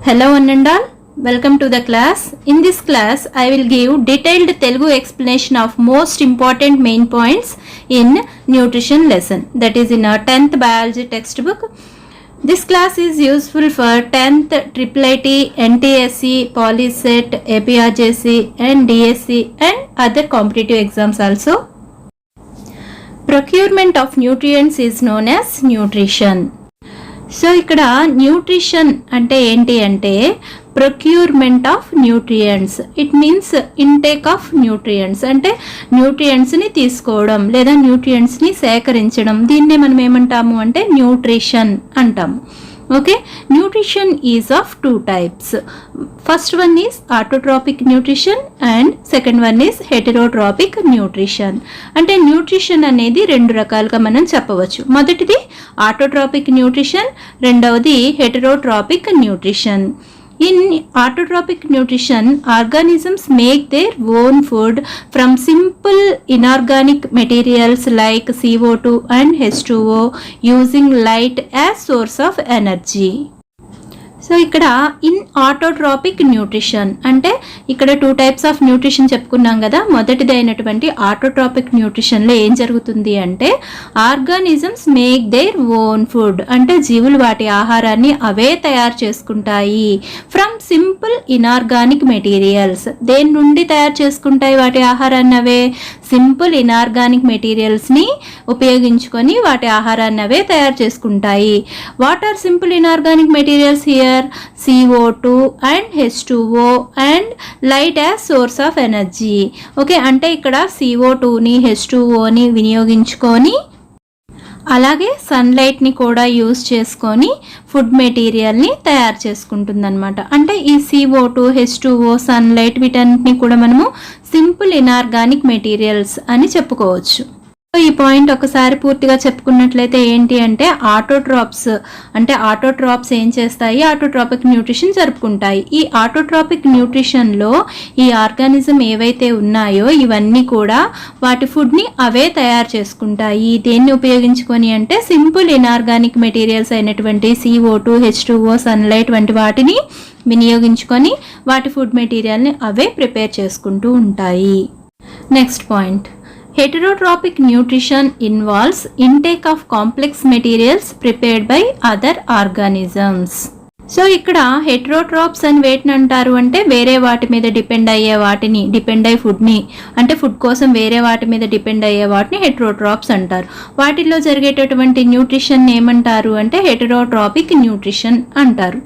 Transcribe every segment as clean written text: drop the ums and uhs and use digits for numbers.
Hello one and all, welcome to the class. In this class, I will give detailed Telugu explanation of most important main points in nutrition lesson, that is in our 10th biology textbook. This class is useful for 10th IIIT, NTSC, PolyCET, APRJC and DSC and other competitive exams also. Procurement of nutrients is known as nutrition. So ఇక్కడ nutrition అంటే ఏంటి అంటే procurement of nutrients. It means intake of nutrients అంటే న్యూట్రియంట్స్ని తీసుకోవడం లేదా న్యూట్రియంట్స్ని సేకరించడం. దీన్నే మనం ఏమంటాము అంటే న్యూట్రిషన్ అంటాము. Okay, nutrition is of two types. First one is autotrophic nutrition and second one is heterotrophic nutrition. అంటే న్యూట్రిషన్ అనేది రెండు రకాలుగా మనం చెప్పవచ్చు. మొదటిది ఆటోట్రాపిక్ న్యూట్రిషన్, రెండవది heterotrophic nutrition. In autotrophic nutrition, organisms make their own food from simple inorganic materials like CO2 and H2O using light as source of energy. So ఇక్కడ in autotrophic nutrition అంటే ఇక్కడ టూ టైప్స్ ఆఫ్ న్యూట్రిషన్ చెప్పుకున్నాం కదా. మొదటిది అయినటువంటి autotrophic న్యూట్రిషన్లో ఏం జరుగుతుంది అంటే organisms make their own food అంటే జీవులు వాటి ఆహారాన్ని అవే తయారు చేసుకుంటాయి ఫ్రమ్ సింపుల్ ఇనార్గానిక్ మెటీరియల్స్. దేని నుండి తయారు చేసుకుంటాయి వాటి ఆహారాన్ని? అవే సింపుల్ ఇనార్గానిక్ మెటీరియల్స్ని ఉపయోగించుకొని వాటి ఆహారాన్ని అవే తయారు చేసుకుంటాయి. What are simple inorganic materials here? CO2 and H2O and light as source of energy. Okay, అంటే ఇక్కడ CO2ని H2Oని వినియోగించుకొని అలాగే సన్లైట్ని కూడా యూజ్ చేసుకొని ఫుడ్ మెటీరియల్ని తయారు చేసుకుంటుంది అనమాట. అంటే ఈ CO2, H2O, సన్లైట్ వీటన్నిటిని కూడా మనము సింపుల్ ఇనార్గానిక్ మెటీరియల్స్ అని చెప్పుకోవచ్చు. ఈ పాయింట్ ఒకసారి పూర్తిగా చెప్పుకున్నట్లయితే ఏంటి అంటే ఆటోట్రాప్స్ ఏం చేస్తాయి? ఆటోట్రాపిక్ న్యూట్రిషన్ జరుపుకుంటాయి. ఈ ఆటోట్రాపిక్ న్యూట్రిషన్లో ఈ ఆర్గానిజం ఏవైతే ఉన్నాయో ఇవన్నీ కూడా వాటి ఫుడ్ని అవే తయారు చేసుకుంటాయి. దేన్ని ఉపయోగించుకొని అంటే సింపుల్ ఇనార్గానిక్ మెటీరియల్స్ అయినటువంటి CO2, H2O, సన్లైట్ వంటి వాటిని వినియోగించుకొని వాటి ఫుడ్ మెటీరియల్ని అవే ప్రిపేర్ చేసుకుంటూ ఉంటాయి. Next point, heterotropic nutrition involves intake of complex materials prepared by other organisms. So ఇక్కడ హెటెరోట్రాప్స్ అని వేటిని అంటారు అంటే వేరే వాటి మీద డిపెండ్ అయ్యే ఫుడ్ని అంటే ఫుడ్ కోసం వేరే వాటి మీద డిపెండ్ అయ్యే వాటిని హెటెరోట్రాప్స్ అంటారు. వాటిల్లో జరిగేటటువంటి న్యూట్రిషన్ ఏమంటారు అంటే హెటెరోట్రాపిక్ న్యూట్రిషన్ అంటారు.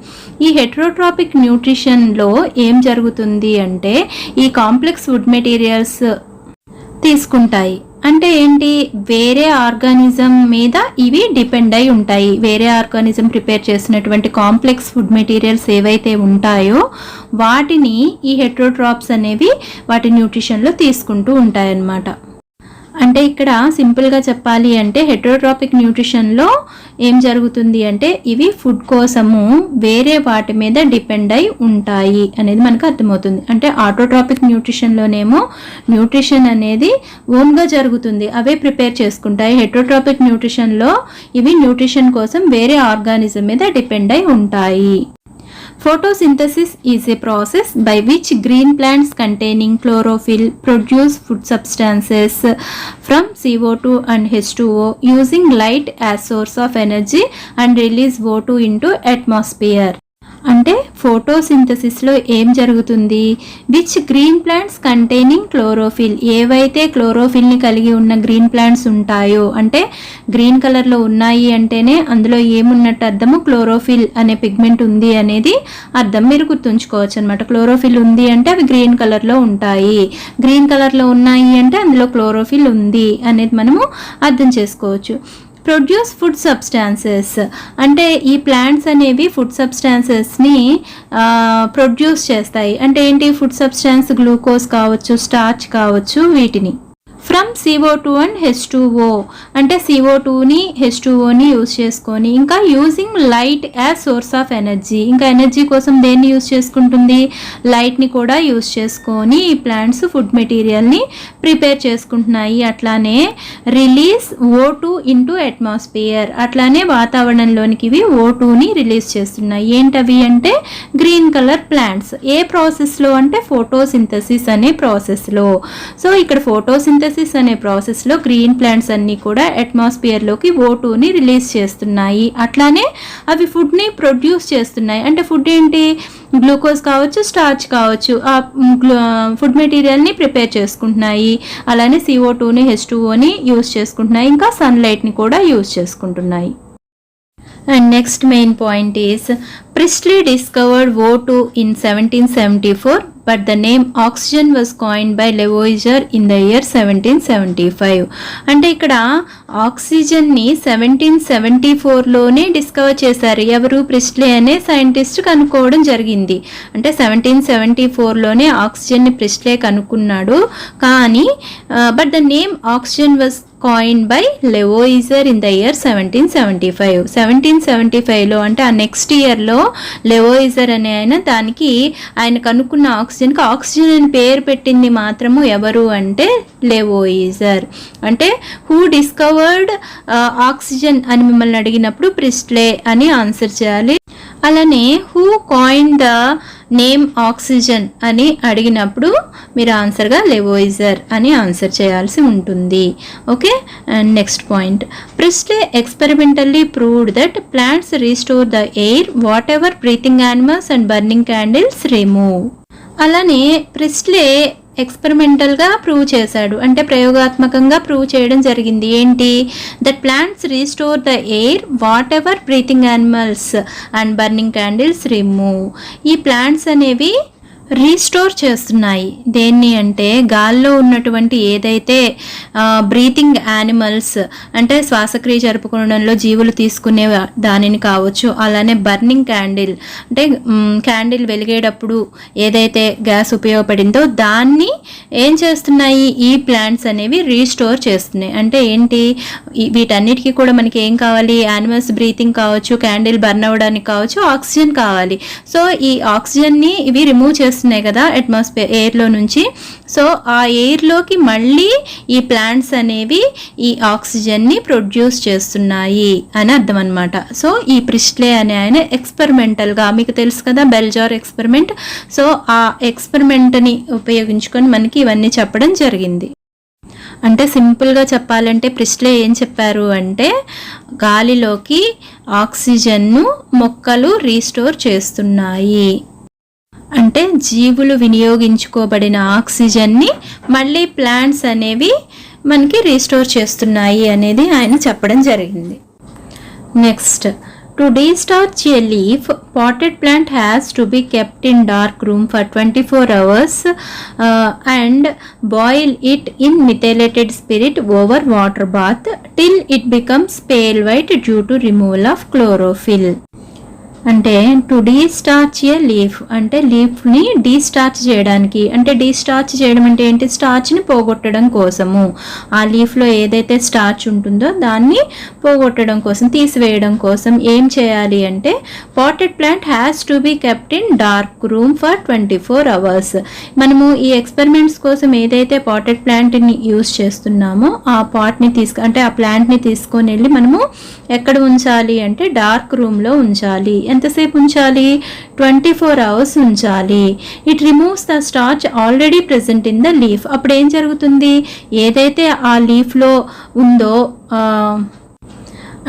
ఈ హెటెరోట్రాపిక్ న్యూట్రిషన్లో ఏం జరుగుతుంది అంటే ఈ కాంప్లెక్స్ ఫుడ్ మెటీరియల్స్ తీసుకుంటాయి. అంటే ఏంటి? వేరే ఆర్గానిజం మీద ఇవి డిపెండ్ అయి ఉంటాయి. వేరే ఆర్గానిజం ప్రిపేర్ చేసినటువంటి కాంప్లెక్స్ ఫుడ్ మెటీరియల్స్ ఏవైతే ఉంటాయో వాటిని ఈ హెటెరోట్రాప్స్ అనేవి వాటి న్యూట్రిషన్లో తీసుకుంటూ ఉంటాయన్నమాట. అంటే ఇక్కడ సింపుల్గా చెప్పాలి అంటే హెటెరోట్రాపిక్ న్యూట్రిషన్లో ఏం జరుగుతుంది అంటే ఇవి ఫుడ్ కోసము వేరే వాటి మీద డిపెండ్ అయి ఉంటాయి అనేది మనకు అర్థమవుతుంది. అంటే ఆటోట్రాపిక్ న్యూట్రిషన్లోనేమో న్యూట్రిషన్ అనేది ఓన్గా జరుగుతుంది, అవే ప్రిపేర్ చేసుకుంటాయి. హెటెరోట్రాపిక్ న్యూట్రిషన్లో ఇవి న్యూట్రిషన్ కోసం వేరే ఆర్గానిజం మీద డిపెండ్ అయి ఉంటాయి. Photosynthesis is a process by which green plants containing chlorophyll produce food substances from CO2 and H2O using light as source of energy and release O2 into atmosphere. అంటే ఫోటోసింథసిస్లో ఏం జరుగుతుంది? Which green plants containing chlorophyll, ఏవైతే క్లోరోఫిల్ని కలిగి ఉన్న green plants ఉంటాయో అంటే green కలర్లో ఉన్నాయి అంటేనే అందులో ఏమున్నట్టు అర్థము? క్లోరోఫిల్ అనే పిగ్మెంట్ ఉంది అనేది అర్థం. మీరు గుర్తుంచుకోవచ్చు అనమాట. క్లోరోఫిల్ ఉంది అంటే అవి గ్రీన్ కలర్లో ఉంటాయి, గ్రీన్ కలర్లో ఉన్నాయి అంటే అందులో క్లోరోఫిల్ ఉంది అనేది మనము అర్థం చేసుకోవచ్చు. ప్రొడ్యూస్ ఫుడ్ సబ్స్టాన్సెస్ అంటే ఈ ప్లాంట్స్ అనేవి ఫుడ్ సబ్స్టాన్సెస్ని ప్రొడ్యూస్ చేస్తాయి. అంటే ఏంటి? ఫుడ్ సబ్స్టాన్స్ గ్లూకోజ్ కావచ్చు, స్టార్చ్ కావచ్చు, వీటిని ఫ్రమ్ CO2 అండ్ H2O అంటే CO2ని H2Oని యూజ్ చేసుకొని ఇంకా using light as source of energy, ఇంకా ఎనర్జీ కోసం దేన్ని యూజ్ చేసుకుంటుంది? లైట్ని కూడా యూజ్ చేసుకొని ఈ ప్లాంట్స్ ఫుడ్ మెటీరియల్ని ప్రిపేర్ చేసుకుంటున్నాయి. అట్లానే రిలీజ్ O2 ఇంటూ అట్మాస్ఫియర్, అట్లానే వాతావరణంలోనికి ఇవి O2ని రిలీజ్ చేస్తున్నాయి. ఏంటవి అంటే గ్రీన్ కలర్ ప్లాంట్స్. ఏ ప్రాసెస్లో అంటే ఫోటోసింథసిస్ అనే ప్రాసెస్లో. సో ఇక్కడ ఫోటోసింథసిస్ అనే ప్రాసెస్లో గ్రీన్ ప్లాంట్స్ అన్నీ కూడా అట్మాస్ఫియర్లోకి O2ని రిలీజ్ చేస్తున్నాయి. అట్లానే అవి ఫుడ్ని ప్రొడ్యూస్ చేస్తున్నాయి. అంటే ఫుడ్ ఏంటి, గ్లూకోజ్ కావచ్చు, స్టార్చ్ కావచ్చు, ఆ ఫుడ్ మెటీరియల్ని ప్రిపేర్ చేసుకుంటున్నాయి. అలానే CO2ని H2Oని యూజ్ చేసుకుంటున్నాయి. ఇంకా సన్లైట్ని కూడా యూజ్ చేసుకుంటున్నాయి. And next main point is Priestley discovered O2 in 1774, but the name oxygen was coined by Lavoisier in the year 1775. అంటే ఇక్కడ ఆక్సిజన్ని 1774లోనే డిస్కవర్ చేశారు. ఎవరు, ప్రిస్ట్లీ అనే సైంటిస్ట్ కనుక్కోవడం జరిగింది. అంటే 1774లోనే ఆక్సిజన్ని ప్రిస్ట్లీ కనుక్కున్నాడు. కానీ but the name oxygen was coin by Lavoisier in the year 1775. 1775లో అంటే ఆ నెక్స్ట్ ఇయర్లో లెవోయిజర్ అనే ఆయన కనుక్కున్న ఆక్సిజన్కి ఆక్సిజన్ అని పేరు పెట్టింది మాత్రము ఎవరు అంటే లెవోయిజర్. అంటే హూ డిస్కవర్డ్ ఆక్సిజన్ అని మిమ్మల్ని అడిగినప్పుడు ప్రిస్ట్లే అని ఆన్సర్ చేయాలి. అలానే who coined the name oxygen అని అడిగినప్పుడు మీరు ఆన్సర్గా లెవోయిజర్ అని ఆన్సర్ చేయాల్సి ఉంటుంది. Okay. And next point, Priestley experimentally proved that plants restore the air whatever breathing animals and burning candles remove. అలానే ప్రిస్ట్లే ఎక్స్పెరిమెంటల్గా ప్రూవ్ చేశాడు, అంటే ప్రయోగాత్మకంగా ప్రూవ్ చేయడం జరిగింది. ఏంటి, that plants restore the air whatever breathing animals and burning candles remove. ఈ plants అనేవి restore చేస్తున్నాయి. దేన్ని అంటే గాల్లో ఉన్నటువంటి ఏదైతే బ్రీతింగ్ యానిమల్స్ అంటే శ్వాసక్రియ జరుపుకోవడంలో జీవులు తీసుకునే దానిని కావచ్చు, అలానే బర్నింగ్ క్యాండిల్ అంటే క్యాండిల్ వెలిగేటప్పుడు ఏదైతే గ్యాస్ ఉపయోగపడిందో దాన్ని ఏం చేస్తున్నాయి, ఈ ప్లాంట్స్ అనేవి రీస్టోర్ చేస్తున్నాయి. అంటే ఏంటి, వీటన్నిటికీ కూడా మనకి ఏం కావాలి, యానిమల్స్ బ్రీతింగ్ కావచ్చు, క్యాండిల్ బర్న్ అవ్వడానికి కావచ్చు, ఆక్సిజన్ కావాలి. సో ఈ ఆక్సిజన్ని ఇవి రిమూవ్ చేస్తున్నాయి కదా అట్మాస్ఫియర్ ఎయిర్లో నుంచి. సో ఆ ఎయిర్లోకి మళ్ళీ ఈ ప్లాంట్స్ అనేవి ఈ ఆక్సిజన్ని ప్రొడ్యూస్ చేస్తున్నాయి అని అర్థం అనమాట. సో ఈ ప్రిస్ట్లే అనే ఆయన ఎక్స్పెరిమెంటల్గా, మీకు తెలుసు కదా బెల్జార్ ఎక్స్పెరిమెంట్, సో ఆ ఎక్స్పెరిమెంట్ని ఉపయోగించుకొని మనకి ఇవన్నీ చెప్పడం జరిగింది. అంటే సింపుల్గా చెప్పాలంటే ప్రిస్ట్లే ఏం చెప్పారు అంటే గాలిలోకి ఆక్సిజన్ను మొక్కలు రీస్టోర్ చేస్తున్నాయి. అంటే జీవులు వినియోగించుకోబడిన ఆక్సిజన్ని మళ్ళీ ప్లాంట్స్ అనేవి మనకి రీస్టోర్ చేస్తున్నాయి అనేది ఆయన చెప్పడం జరిగింది. Next, to destarch a leaf, potted plant has to be kept in dark room for 24 hours and boil it in methylated spirit over water bath till it becomes pale white due to removal of chlorophyll. అంటే to destarch A leaf అంటే లీఫ్ని destarch చేయడానికి, అంటే destarch చేయడం అంటే ఏంటి, స్టార్చ్ని పోగొట్టడం కోసము. ఆ లీఫ్లో ఏదైతే స్టార్చ్ ఉంటుందో దాన్ని పోగొట్టడం కోసం, తీసివేయడం కోసం ఏం చేయాలి అంటే potted plant has to be kept in dark room for 24 hours. మనము ఈ ఎక్స్పెరిమెంట్స్ కోసం ఏదైతే పాటెడ్ ప్లాంట్ని యూజ్ చేస్తున్నామో ఆ పాట్ని అంటే ఆ ప్లాంట్ని తీసుకొని వెళ్ళి మనము ఎక్కడ ఉంచాలి అంటే డార్క్ రూమ్లో ఉంచాలి. ఎంతసేపు ఉంచాలి, 24 hours ఉంచాలి. It removes the starch already present in the leaf. అప్పుడు ఏం జరుగుతుంది, ఏదైతే ఆ లీఫ్లో ఉందో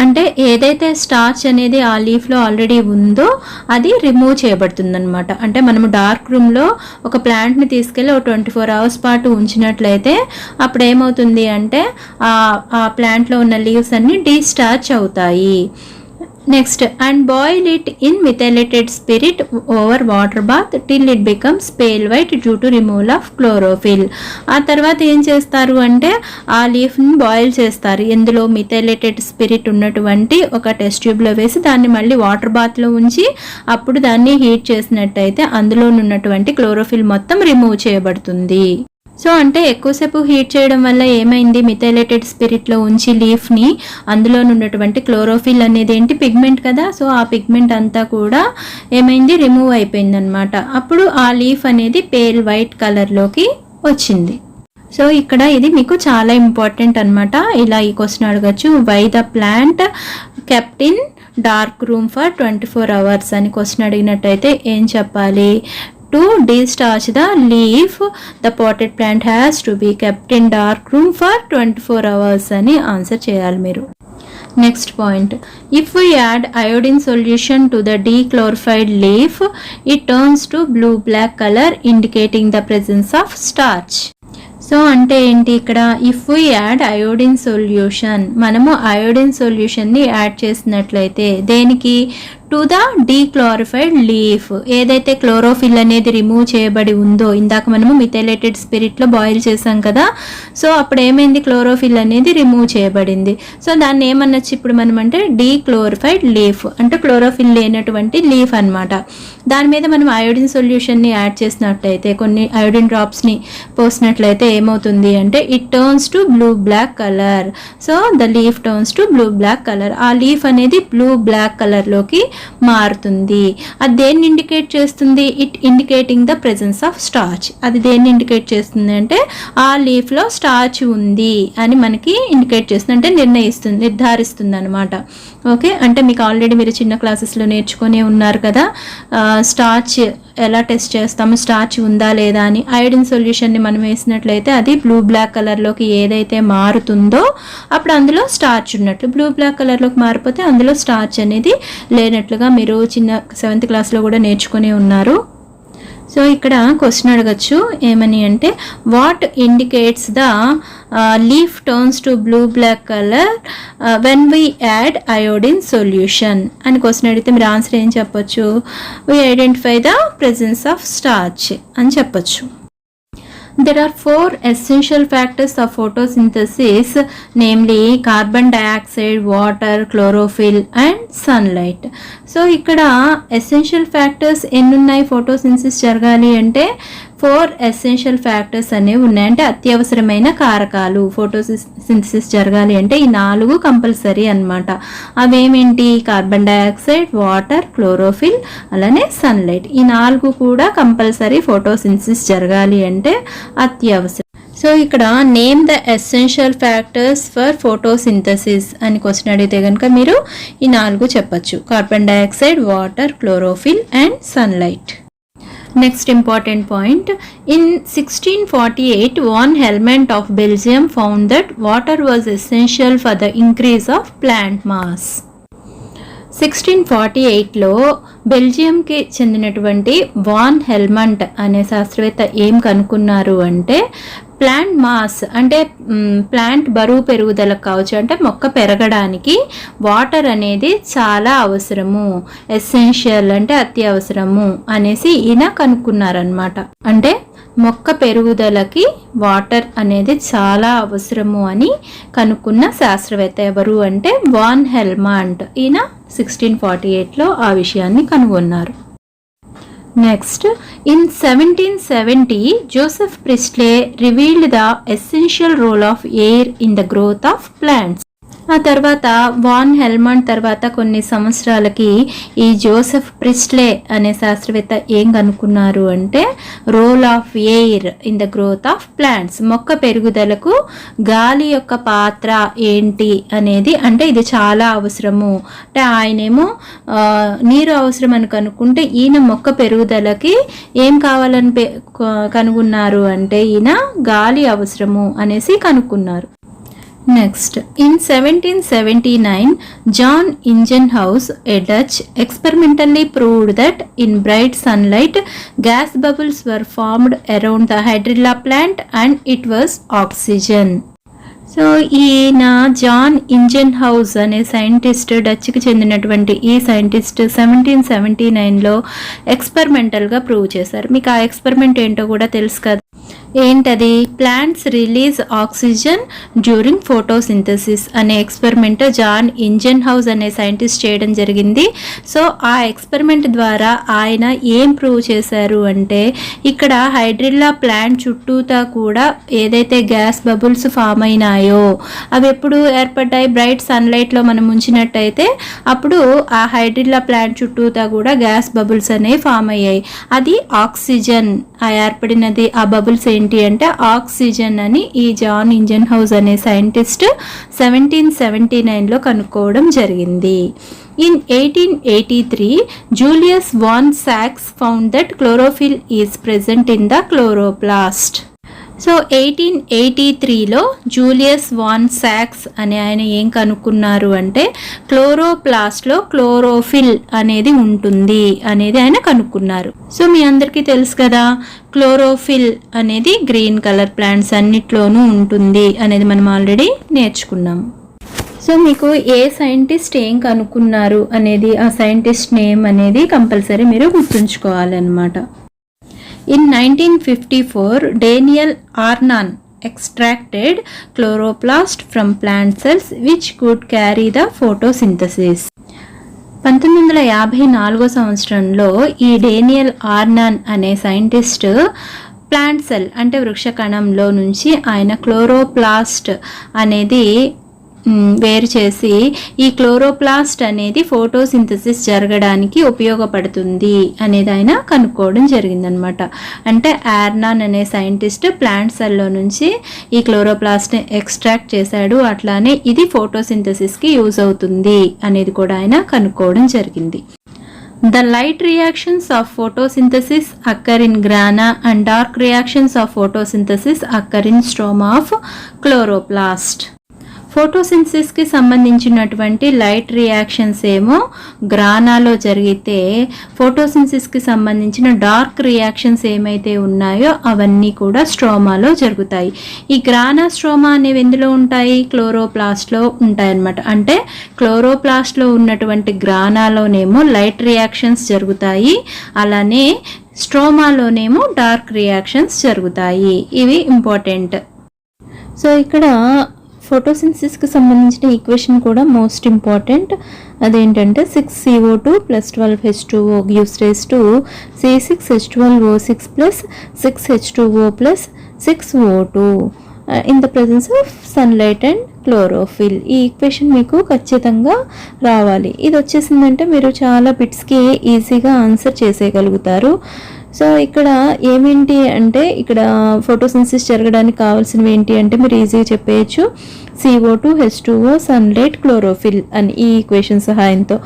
అంటే ఏదైతే స్టార్చ్ అనేది ఆ లీఫ్లో ఆల్రెడీ ఉందో అది రిమూవ్ చేయబడుతుంది అనమాట. అంటే మనము డార్క్ రూమ్లో ఒక ప్లాంట్ని తీసుకెళ్ళి ఒక 24 hours పాటు ఉంచినట్లయితే అప్పుడు ఏమవుతుంది అంటే ఆ ప్లాంట్లో ఉన్న లీవ్స్ అన్నీ డీస్టార్చ్ అవుతాయి. Next, and boil it in methylated spirit over water bath till it becomes pale white due to removal of chlorophyll. ఆ తర్వాత ఏం చేస్తారు అంటే ఆ లీఫ్ని బాయిల్ చేస్తారు. ఇందులో మిథైలేటెడ్ స్పిరిట్ ఉన్నటువంటి ఒక టెస్ట్ ట్యూబ్లో వేసి దాన్ని మళ్ళీ వాటర్ బాత్లో ఉంచి అప్పుడు దాన్ని హీట్ చేసినట్టయితే అందులో ఉన్నటువంటి క్లోరోఫిల్ మొత్తం రిమూవ్ చేయబడుతుంది. సో అంటే ఎక్కువసేపు హీట్ చేయడం వల్ల ఏమైంది, మిథైలేటెడ్ స్పిరిట్లో ఉంచి లీఫ్ని అందులో ఉన్నటువంటి క్లోరోఫిల్ అనేది ఏంటి, పిగ్మెంట్ కదా. సో ఆ పిగ్మెంట్ అంతా కూడా ఏమైంది, రిమూవ్ అయిపోయింది అనమాట. అప్పుడు ఆ లీఫ్ అనేది పేల్ వైట్ కలర్లోకి వచ్చింది. సో ఇక్కడ ఇది మీకు చాలా ఇంపార్టెంట్ అనమాట. ఇలా ఈ క్వశ్చన్ అడగచ్చు, why the plant kept in dark room for 24 hours అని క్వశ్చన్ అడిగినట్టయితే ఏం చెప్పాలి? To destarch the leaf, the potted plant has to be kept in dark room for 24 hours అని ఆన్సర్ చేయాలి మీరు. Next point, if we add iodine solution to the dechlorified leaf, it turns to blue black color indicating the presence of starch. So అంటే ఏంటి ఇక్కడ? If we add iodine solution, మనము iodine సొల్యూషన్ని add చేసినట్లయితే దేనికి? To the డీక్లోరిఫైడ్ leaf, ఏదైతే chlorophyll అనేది remove చేయబడి ఉందో, ఇందాక మనము మిథైలేటెడ్ స్పిరిట్లో బాయిల్ చేసాం కదా, సో అప్పుడు ఏమైంది? క్లోరోఫిల్ అనేది రిమూవ్ చేయబడింది. సో దాన్ని ఏమనొచ్చు ఇప్పుడు మనం అంటే డీక్లోరిఫైడ్ లీఫ్, అంటే క్లోరోఫిల్ లేనటువంటి లీఫ్ అనమాట. దాని మీద మనం అయోడిన్ సొల్యూషన్ని యాడ్ చేసినట్లయితే, కొన్ని అయోడిన్ డ్రాప్స్ని పోసినట్లయితే ఏమవుతుంది అంటే it turns to blue black colour. So the leaf turns to blue black colour. ఆ లీఫ్ అనేది బ్లూ బ్లాక్ కలర్లోకి మారుతుంది. అది దేన్ని ఇండికేట్ చేస్తుంది? It indicating the presence of starch. అది దేన్ని ఇండికేట్ చేస్తుంది అంటే ఆ లీఫ్లో స్టార్చ్ ఉంది అని మనకి ఇండికేట్ చేస్తుంది, అంటే నిర్ధారిస్తుంది అనమాట. ఓకే, అంటే మీకు ఆల్రెడీ మీరు చిన్న క్లాసెస్లో నేర్చుకొని ఉన్నారు కదా, స్టార్చ్ ఎలా టెస్ట్ చేస్తాము, స్టార్చ్ ఉందా లేదా అని. అయోడిన్ సొల్యూషన్ని మనం వేసినట్లయితే అది బ్లూ బ్లాక్ కలర్లోకి ఏదైతే మారుతుందో అప్పుడు అందులో స్టార్చ్ ఉన్నట్లు, బ్లూ బ్లాక్ కలర్లోకి మారిపోతే అందులో స్టార్చ్ అనేది లేనట్లుగా మీరు చిన్న 7th క్లాస్లో కూడా నేర్చుకుని ఉన్నారు. సో ఇక్కడ క్వశ్చన్ అడగచ్చు ఏమని అంటే what indicates the leaf turns to blue black colour when we add iodine solution అని క్వశ్చన్ అడిగితే మీరు ఆన్సర్ ఏం చెప్పొచ్చు? We identify the presence of starch అని చెప్పొచ్చు. There are 4 essential factors of photosynthesis, namely carbon dioxide, water, chlorophyll and sunlight. So ఇక్కడ essential factors ఎన్ని ఉన్నాయి ఫోటోసింథసిస్ జరగాలి అంటే? 4 ఎసెన్షియల్ ఫ్యాక్టర్స్ అనేవి ఉన్నాయి, అంటే అత్యవసరమైన కారకాలు. ఫోటోసింథసిస్ జరగాలి అంటే ఈ 4 కంపల్సరీ అన్నమాట. అవేమేంటి? కార్బన్ డైఆక్సైడ్, వాటర్, క్లోరోఫిల్, అలానే సన్లైట్. ఈ 4 కూడా కంపల్సరీ ఫోటోసింథసిస్ జరగాలి అంటే అత్యవసరం. సో ఇక్కడ name the essential factors for photosynthesis అని క్వశ్చన్ అడిగితే కనుక మీరు ఈ 4 చెప్పచ్చు: carbon dioxide, water, chlorophyll and sunlight. Next important point, in 1648 von Helmont of Belgium found that water was essential for the increase of plant mass. 1648లో బెల్జియంకి చెందినటువంటి van హెల్మంట్ అనే శాస్త్రవేత్త ఏం కనుక్కున్నారు అంటే ప్లాంట్ మాస్ అంటే ప్లాంట్ బరువు పెరుగుదలకు కావచ్చు, అంటే మొక్క పెరగడానికి వాటర్ అనేది చాలా అవసరము, ఎసెన్షియల్ అంటే అత్యవసరము అనేసి ఈయన కనుక్కున్నారనమాట. అంటే మొక్క పెరుగుదలకి వాటర్ అనేది చాలా అవసరము అని కనుక్కున్న శాస్త్రవేత్త ఎవరు అంటే వాన్ హెల్మాంట్. ఈయన 1648లో ఆ విషయాన్ని కనుగొన్నారు. Next, in 1770 Joseph Priestley revealed the essential role of air in the growth of plants. ఆ తర్వాత వాన్ హెల్మంట్ తర్వాత కొన్ని సంవత్సరాలకి ఈ జోసెఫ్ ప్రిస్ట్లే అనే శాస్త్రవేత్త ఏం కనుక్కున్నారు అంటే role of air in the growth of plants, మొక్క పెరుగుదలకు గాలి యొక్క పాత్ర ఏంటి అనేది, అంటే ఇది చాలా అవసరము. అంటే ఆయనేమో నీరు అవసరం అని కనుక్కుంటే ఈయన మొక్క పెరుగుదలకి ఏం కావాలని కనుగొన్నారు అంటే ఈయన గాలి అవసరము అనేసి కనుక్కున్నారు. Next, in 1779, John Ingenhousz, a Dutch, experimentally proved that in bright sunlight, gas bubbles were formed around the hydrilla plant and it was oxygen. So ఈయన జాన్ ఇంజెన్హౌస్ అనే సైంటిస్ట్, డచ్కి చెందినటువంటి ఈ సైంటిస్ట్ 1779లో ఎక్స్పెరిమెంటల్గా ప్రూవ్ చేశారు. మీకు ఆ ఎక్స్పెరిమెంట్ ఏంటో కూడా తెలుసు కదా, ఏంటది? Plants release oxygen during photosynthesis అనే ఎక్స్పెరిమెంట్ జాన్ ఇంజెన్హౌస్ అనే సైంటిస్ట్ చేయడం జరిగింది. సో ఆ ఎక్స్పెరిమెంట్ ద్వారా ఆయన ఏం ప్రూవ్ చేశారు అంటే ఇక్కడ హైడ్రిల్లా ప్లాంట్ చుట్టూతా కూడా ఏదైతే గ్యాస్ బబుల్స్ ఫామ్ అయినాయో అవి ఎప్పుడు ఏర్పడ్డాయి? బ్రైట్ సన్లైట్లో మనం ఉంచినట్టయితే అప్పుడు ఆ హైడ్రిల్లా ప్లాంట్ చుట్టూతా కూడా గ్యాస్ బబుల్స్ అనేవి ఫామ్ అయ్యాయి. అది ఆక్సిజన్, ఆ ఏర్పడినది ఆ బబుల్స్ ఏంటి ఏంటి అంటే ఆక్సిజన్ అని ఈ జాన్ ఇంజన్హౌస్ అనే సైంటిస్ట్ 1779లో కనుక్కోవడం జరిగింది. In 1883, Julius von Sachs found that chlorophyll is present in the chloroplast. So 1883లో జూలియస్ వాన్ సాక్స్ అనే ఆయన ఏం కనుక్కున్నారు అంటే క్లోరోప్లాస్ట్లో క్లోరోఫిల్ అనేది ఉంటుంది అనేది ఆయన కనుక్కున్నారు. సో మీ అందరికీ తెలుసు కదా, క్లోరోఫిల్ అనేది గ్రీన్ కలర్ ప్లాంట్స్ అన్నిట్లోనూ ఉంటుంది అనేది మనం ఆల్రెడీ నేర్చుకున్నాం. సో మీకు ఏ సైంటిస్ట్ ఏం కనుక్కున్నారు అనేది, ఆ సైంటిస్ట్ నేమ్ అనేది కంపల్సరీ మీరు గుర్తుంచుకోవాలన్నమాట. In 1954, Daniel Arnon extracted chloroplast from plant cells which could carry the photosynthesis. 1954 సంవత్సరంలో ఈ డేనియల్ ఆర్నాన్ అనే సైంటిస్ట్ ప్లాంట్ సెల్ అంటే వృక్ష కణంలో నుంచి ఆయన క్లోరోప్లాస్ట్ అనేది వేరు చేసి ఈ క్లోరోప్లాస్ట్ అనేది ఫోటోసింథసిస్ జరగడానికి ఉపయోగపడుతుంది అనేది ఆయన కనుక్కోవడం జరిగిందనమాట. అంటే ఆర్నాన్ అనే సైంటిస్ట్ ప్లాంట్ సెల్లో నుంచి ఈ క్లోరోప్లాస్ట్ని ఎక్స్ట్రాక్ట్ చేశాడు, అట్లానే ఇది ఫోటోసింథసిస్కి యూజ్ అవుతుంది అనేది కూడా ఆయన కనుక్కోవడం జరిగింది. The light reactions of photosynthesis occur in grana and dark reactions of photosynthesis occur in stroma of chloroplast. ఫోటోసింథసిస్కి సంబంధించినటువంటి లైట్ రియాక్షన్స్ ఏమో గ్రానాలో జరిగితే ఫోటోసింథసిస్కి సంబంధించిన డార్క్ రియాక్షన్స్ ఏమైతే ఉన్నాయో అవన్నీ కూడా స్ట్రోమాలో జరుగుతాయి. ఈ గ్రానా స్ట్రోమా అనేవి ఎందులో ఉంటాయి? క్లోరోప్లాస్ట్లో ఉంటాయన్నమాట. అంటే క్లోరోప్లాస్ట్లో ఉన్నటువంటి గ్రానాలోనేమో లైట్ రియాక్షన్స్ జరుగుతాయి, అలానే స్ట్రోమాలోనేమో డార్క్ రియాక్షన్స్ జరుగుతాయి. ఇవి ఇంపార్టెంట్. సో ఇక్కడ ఫోటోసింథసిస్కి సంబంధించిన ఈక్వేషన్ కూడా మోస్ట్ ఇంపార్టెంట్. అదేంటంటే 6CO2 + 12H2O gives rise to C6H12O6 + 6H2O + 6O2 in the presence of sunlight and chlorophyll. ఈ ఈక్వేషన్ మీకు ఖచ్చితంగా రావాలి. ఇది వచ్చేసిందంటే మీరు చాలా బిట్స్కి ఈజీగా ఆన్సర్ చేసేయగలుగుతారు. సో ఇక్కడ ఏమేంటి అంటే ఇక్కడ ఫోటోసింథసిస్ జరగడానికి కావాల్సినవి ఏంటి అంటే మీరు ఈజీగా చెప్పేయచ్చు CO2 H2O సన్లైట్ క్లోరోఫిల్ అని ఈ ఈక్వేషన్ సహాయంతో.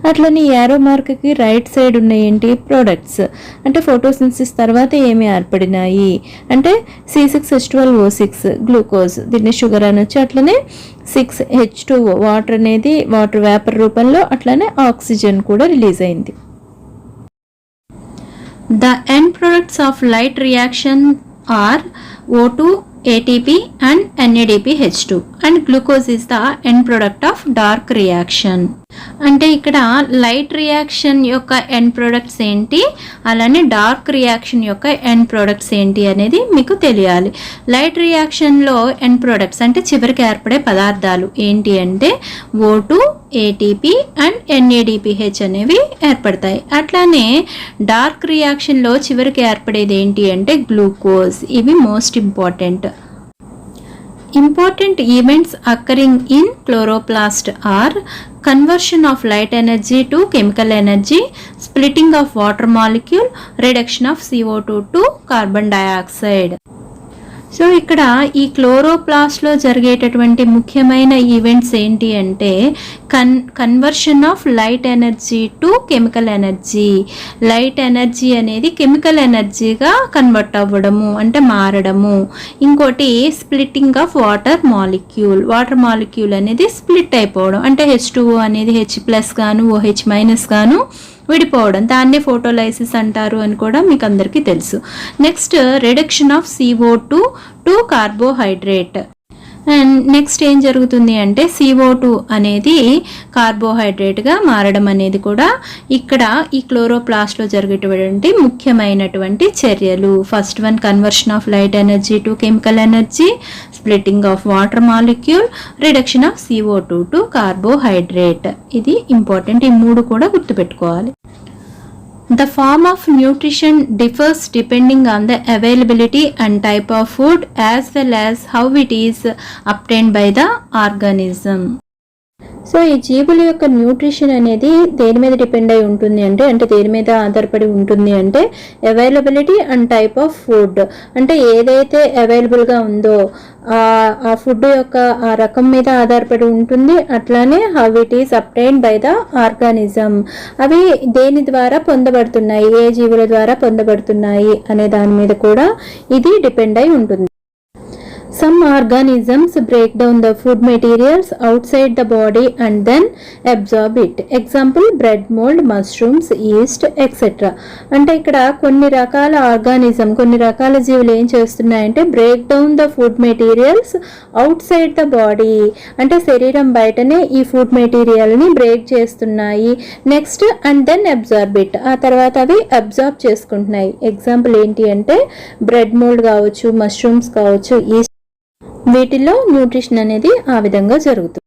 అట్లనే యారో మార్క్కి రైట్ సైడ్ ఉన్న ఏంటి ప్రొడక్ట్స్ అంటే ఫోటోసింథసిస్ తర్వాత ఏమి ఏర్పడినాయి అంటే C6H12O6 గ్లూకోజ్, దీన్ని షుగర్ అనొచ్చు. అట్లనే 6H2O వాటర్ అనేది వాటర్ వేపర్ రూపంలో, అట్లనే ఆక్సిజన్ కూడా రిలీజ్ అయింది. The end products of light reaction are O2, ATP and NADPH2 and glucose is the end product of dark reaction. అంటే ఇక్కడ లైట్ రియాక్షన్ యొక్క ఎండ్ ప్రొడక్ట్స్ ఏంటి, అలానే డార్క్ రియాక్షన్ యొక్క ఎండ్ ప్రొడక్ట్స్ ఏంటి అనేది మీకు తెలియాలి. లైట్ రియాక్షన్లో ఎండ్ ప్రొడక్ట్స్ అంటే చివరికి ఏర్పడే పదార్థాలు ఏంటి అంటే O2, ATP అండ్ NADPH అనేవి ఏర్పడతాయి. అట్లానే డార్క్ రియాక్షన్లో చివరికి ఏర్పడేది ఏంటి అంటే గ్లూకోజ్. ఇవి most important. Important events occurring in chloroplast are conversion of light energy to chemical energy, splitting of water molecule, reduction of CO2 to carbon dioxide. So ఇక్కడ ఈ క్లోరోప్లాస్ట్లో జరిగేటటువంటి ముఖ్యమైన ఈవెంట్స్ ఏంటి అంటే conversion of light energy to chemical energy. Light energy అనేది chemical ఎనర్జీగా convert అవ్వడము అంటే మారడము. ఇంకోటి splitting of water molecule. Water molecule అనేది స్ప్లిట్ అయిపోవడం అంటే H2O అనేది H+ గాను OH- గాను విడిపోవడం, దాన్నే ఫోటోలైసిస్ అంటారు అని కూడా మీకు అందరికీ తెలుసు. Next reduction of CO2 to carbohydrate. And next ఏం జరుగుతుంది అంటే CO2 అనేది కార్బోహైడ్రేట్గా మారడం అనేది కూడా ఇక్కడ ఈ క్లోరోప్లాస్ట్లో జరిగేటువంటి ముఖ్యమైనటువంటి చర్యలు. First one conversion of light energy to chemical energy, splitting of water molecule, reduction of CO2 to carbohydrate. ఇది ఇంపార్టెంట్. ఈ మూడు కూడా గుర్తుపెట్టుకోవాలి. The form of nutrition differs depending on the availability and type of food as well as how it is obtained by the organism. So ఈ జీవుల యొక్క nutrition అనేది దేని మీద డిపెండ్ అయి ఉంటుంది అంటే దేని మీద ఆధారపడి ఉంటుంది అంటే availability and type of food. అంటే ఏదైతే అవైలబుల్గా ఉందో ఆ ఫుడ్ యొక్క ఆ రకం మీద ఆధారపడి ఉంటుంది. అట్లానే how it is obtained by the organism, అవి దేని ద్వారా పొందబడుతున్నాయి, ఏ జీవుల ద్వారా పొందబడుతున్నాయి అనే దాని మీద కూడా ఇది డిపెండ్ అయి ఉంటుంది. Some organisms break down the food materials outside the body and then absorb it. Example, bread mold, mushrooms, yeast, etc. అంటే ఇక్కడ కొన్ని రకాల ఆర్గానిజం, కొన్ని రకాల జీవులు ఏం చేస్తున్నాయంటే break down the food materials outside the body, అంటే శరీరం బయటనే ఈ ఫుడ్ మెటీరియల్ని బ్రేక్ చేస్తున్నాయి. Next and then absorb it, ఆ తర్వాత అవి అబ్జార్బ్ చేసుకుంటున్నాయి. ఎగ్జాంపుల్ ఏంటి అంటే బ్రెడ్ మోల్డ్ కావచ్చు, మష్రూమ్స్ కావచ్చు, ఈస్ట్, వీటిల్లో న్యూట్రిషన్ అనేది ఆ విధంగా జరుగుతుంది.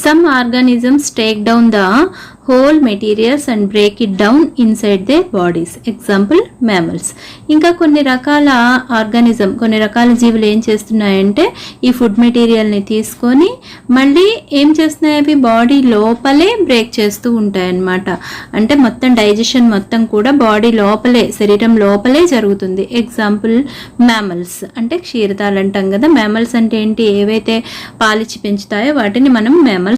Some organisms take down the whole materials and break it down inside their bodies. Example, mammals. ఇంకా కొన్ని రకాల ఆర్గానిజం, కొన్ని రకాల జీవులు ఏం చేస్తున్నాయంటే ఈ ఫుడ్ మెటీరియల్ని తీసుకొని మళ్ళీ ఏం చేస్తున్నాయి, అవి బాడీ లోపలే బ్రేక్ చేస్తూ ఉంటాయి అన్నమాట. అంటే మొత్తం డైజెషన్ మొత్తం కూడా బాడీ లోపలే, శరీరం లోపలే జరుగుతుంది. ఎగ్జాంపుల్ మ్యామల్స్, అంటే క్షీరదాలు అంటాం కదా. మ్యామల్స్ అంటే ఏంటి, ఏవైతే పాలిచ్చి పెంచుతాయో వాటిని మనం mammals.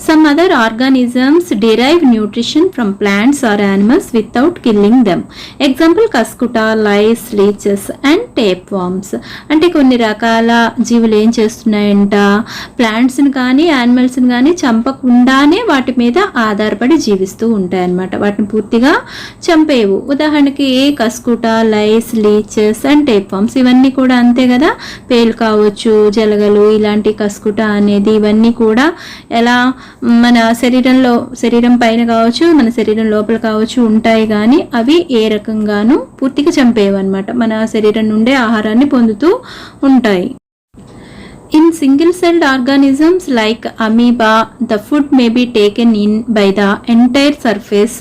Some other organisms derive nutrition from plants or animals without killing them. Example, Cuscuta, lice, leeches and tapeworms. అంటే కొన్ని రకాల జీవులు ఏం చేస్తున్నాయంట, ప్లాంట్స్ని కానీ యానిమల్స్ని కానీ చంపకుండానే వాటి మీద ఆధారపడి జీవిస్తూ ఉంటాయి అన్నమాట. వాటిని పూర్తిగా చంపేవు. ఉదాహరణకి కస్కుటా, లైస్, లీచెస్ అండ్ టేప్వామ్స్, ఇవన్నీ కూడా అంతే కదా. పేలు కావచ్చు, జలగలు, ఇలాంటి కస్కుటా అనేది ఇవన్నీ కూడా ఎలా మన శరీరం పైన కావచ్చు, మన శరీరం లోపల కావచ్చు ఉంటాయి, కానీ అవి ఏ రకంగానూ పూర్తిగా చంపేవన్నమాట. మన శరీరం నుండే ఆహారాన్ని పొందుతూ ఉంటాయి. In single-celled organisms like amoeba, the food may be taken in by the entire surface,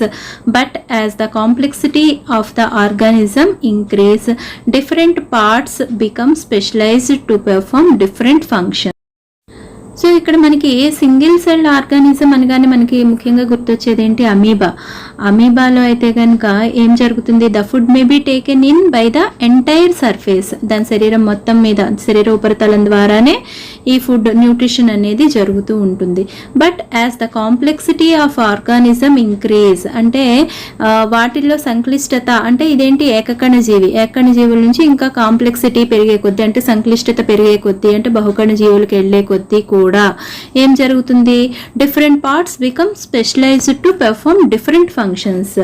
but as the complexity of the organism increase, different parts become specialized to perform different functions. So ఇక్కడ మనకి single cell organism అనగానే మనకి ముఖ్యంగా గుర్తొచ్చేది ఏంటి, amoeba. అమీబాలో అయితే కనుక ఏం జరుగుతుంది, the food may be taken in by the entire surface, దాని శరీరం మొత్తం మీద, శరీర ఉపరితలం ద్వారానే ఈ ఫుడ్ న్యూట్రిషన్ అనేది జరుగుతూ ఉంటుంది. But as the complexity of organism increase, అంటే వాటిల్లో సంక్లిష్టత, అంటే ఇదేంటి ఏకకణ జీవి, ఏకకణ జీవుల నుంచి ఇంకా కాంప్లెక్సిటీ పెరిగే కొద్దీ, అంటే సంక్లిష్టత పెరిగే కొద్దీ, అంటే బహుకణ జీవులకు వెళ్లే కొద్దీ కూడా ఏం జరుగుతుంది, different parts become specialised to perform different functions.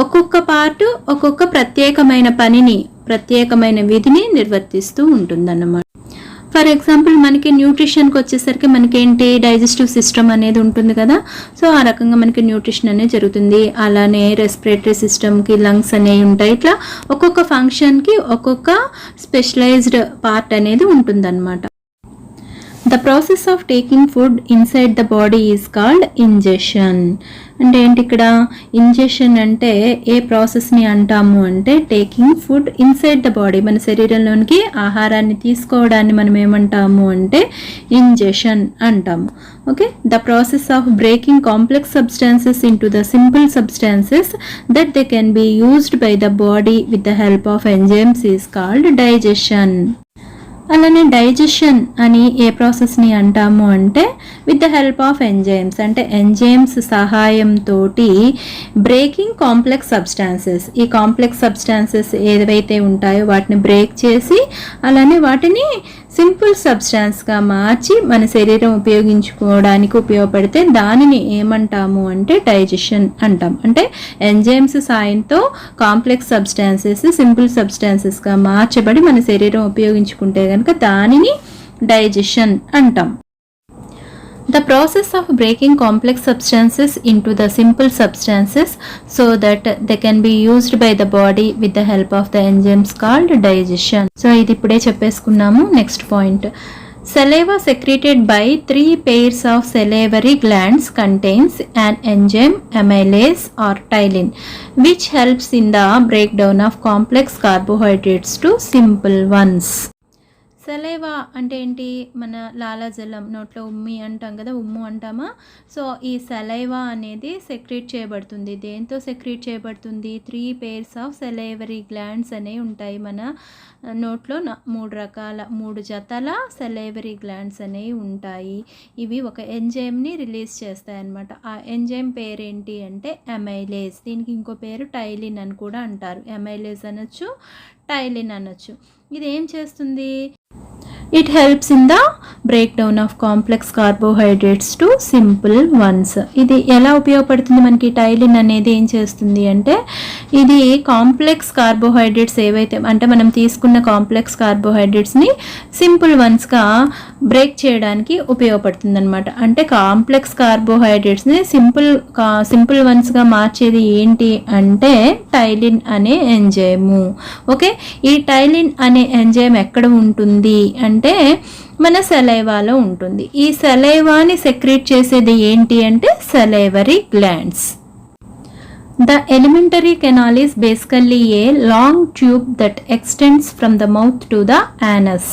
ఒక్కొక్క పార్ట్ ఒక్కొక్క ప్రత్యేకమైన పనిని, ప్రత్యేకమైన విధిని నిర్వర్తిస్తూ ఉంటుందన్నమాట. ఫర్ ఎగ్జాంపుల్ మనకి న్యూట్రిషన్కి వచ్చేసరికి మనకేంటి డైజెస్టివ్ సిస్టమ్ అనేది ఉంటుంది కదా. సో ఆ రకంగా మనకి న్యూట్రిషన్ అనేది జరుగుతుంది. అలానే రెస్పిరేటరీ సిస్టమ్కి లంగ్స్ అనేవి ఉంటాయి. ఇట్లా ఒక్కొక్క ఫంక్షన్కి ఒక్కొక్క స్పెషలైజ్డ్ పార్ట్ అనేది ఉంటుందన్నమాట. The process of taking food inside the body is called ingestion. అంటే ఏంటి ఇక్కడ ఇంజెషన్ అంటే ఏ ప్రాసెస్ని అంటాము అంటే taking food inside the body, మన శరీరంలోనికి ఆహారాన్ని తీసుకోవడాన్ని మనం ఏమంటాము అంటే ఇంజెషన్ అంటాము. Okay, the process of breaking complex substances into the simple substances that they can be used by the body with the help of enzymes is called digestion. అలానే digestion అని ఏ ప్రాసెస్ని అంటాము అంటే with the help of enzymes, అంటే enzymes సహాయంతో breaking complex substances, ఈ complex substances ఏవైతే ఉంటాయో వాటిని బ్రేక్ చేసి అలానే వాటిని సింపుల్ సబ్స్టాన్స్గా మార్చి మన శరీరం ఉపయోగించుకోవడానికి ఉపయోగపడితే దానిని ఏమంటాము అంటే డైజెషన్ అంటాం. అంటే ఎంజైమ్స్ సాయంతో కాంప్లెక్స్ సబ్స్టాన్సెస్ సింపుల్ సబ్స్టాన్సెస్గా మార్చబడి మన శరీరం ఉపయోగించుకుంటే కనుక దానిని డైజెషన్ అంటాం. The process of breaking complex substances into the simple substances so that they can be used by the body with the help of the enzymes called digestion. So ఇది ఇప్పుడే చెప్పేసుకున్నాము. Next point, saliva secreted by 3 pairs of salivary glands contains an enzyme amylase or ptyalin which helps in the breakdown of complex carbohydrates to simple ones. Saliva అంటే ఏంటి? మన లాలాజలం, నోట్లో ఉమ్మి అంటాం కదా, ఉమ్ము అంటామా? సో ఈ సెలైవా అనేది సెక్రీట్ చేయబడుతుంది. దేంతో సెక్రీట్ చేయబడుతుంది? 3 pairs ఆఫ్ సెలైవరీ గ్లాండ్స్ అనేవి ఉంటాయి మన నోట్లో. 3 జతల సెలైవరీ గ్లాండ్స్ అనేవి ఉంటాయి. ఇవి ఒక ఎంజైమ్ని రిలీజ్ చేస్తాయి అన్నమాట. ఆ ఎంజైమ్ పేరు ఏంటి అంటే అమైలేజ్. దీనికి ఇంకో పేరు టైలిన్ అని కూడా అంటారు. అమైలేజ్ అనొచ్చు, టైలిన్ అనొచ్చు. ఇది ఏం చేస్తుంది? It helps in the break down of complex carbohydrates to simple once. ఇది ఎలా ఉపయోగపడుతుంది మనకి? టైలిన్ అనేది ఏం చేస్తుంది అంటే ఇది కాంప్లెక్స్ కార్బోహైడ్రేట్స్ ఏవైతే అంటే మనం తీసుకున్న కాంప్లెక్స్ కార్బోహైడ్రేట్స్ని సింపుల్ వన్స్గా బ్రేక్ చేయడానికి ఉపయోగపడుతుంది అనమాట. అంటే కాంప్లెక్స్ కార్బోహైడ్రేట్స్ని సింపుల్ వన్స్గా మార్చేది ఏంటి అంటే టైలిన్ అనే ఎంజైము. ఓకే, ఈ టైలిన్ అనే ఎంజైమ్ ఎక్కడ ఉంటుంది అంటే మన సెలైవాలో ఉంటుంది. ఈ సెలైవాని సెక్రీట్ చేసేది ఏంటి అంటే salivary glands. The alimentary canal is basically a long tube that extends from the mouth to the anus.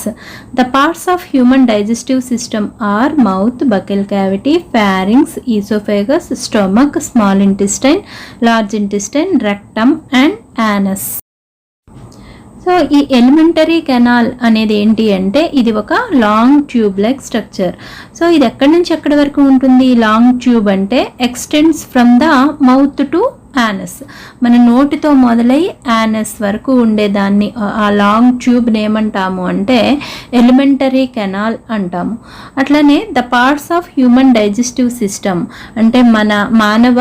The parts of human digestive system are mouth, buccal cavity, pharynx, esophagus, stomach, small intestine, large intestine, rectum and anus. So ఈ elementary canal అనేది ఏంటి అంటే ఇది ఒక long tube like structure. So ఇది ఎక్కడి నుంచి ఎక్కడి వరకు ఉంటుంది? లాంగ్ ట్యూబ్ అంటే extends from the mouth to anus. మన నోటితో మొదలై యానస్ వరకు ఉండేదాన్ని ఆ లాంగ్ ట్యూబ్ని ఏమంటాము అంటే ఎలిమెంటరీ కెనాల్ అంటాము. అట్లనే the parts of human digestive system అంటే మన మానవ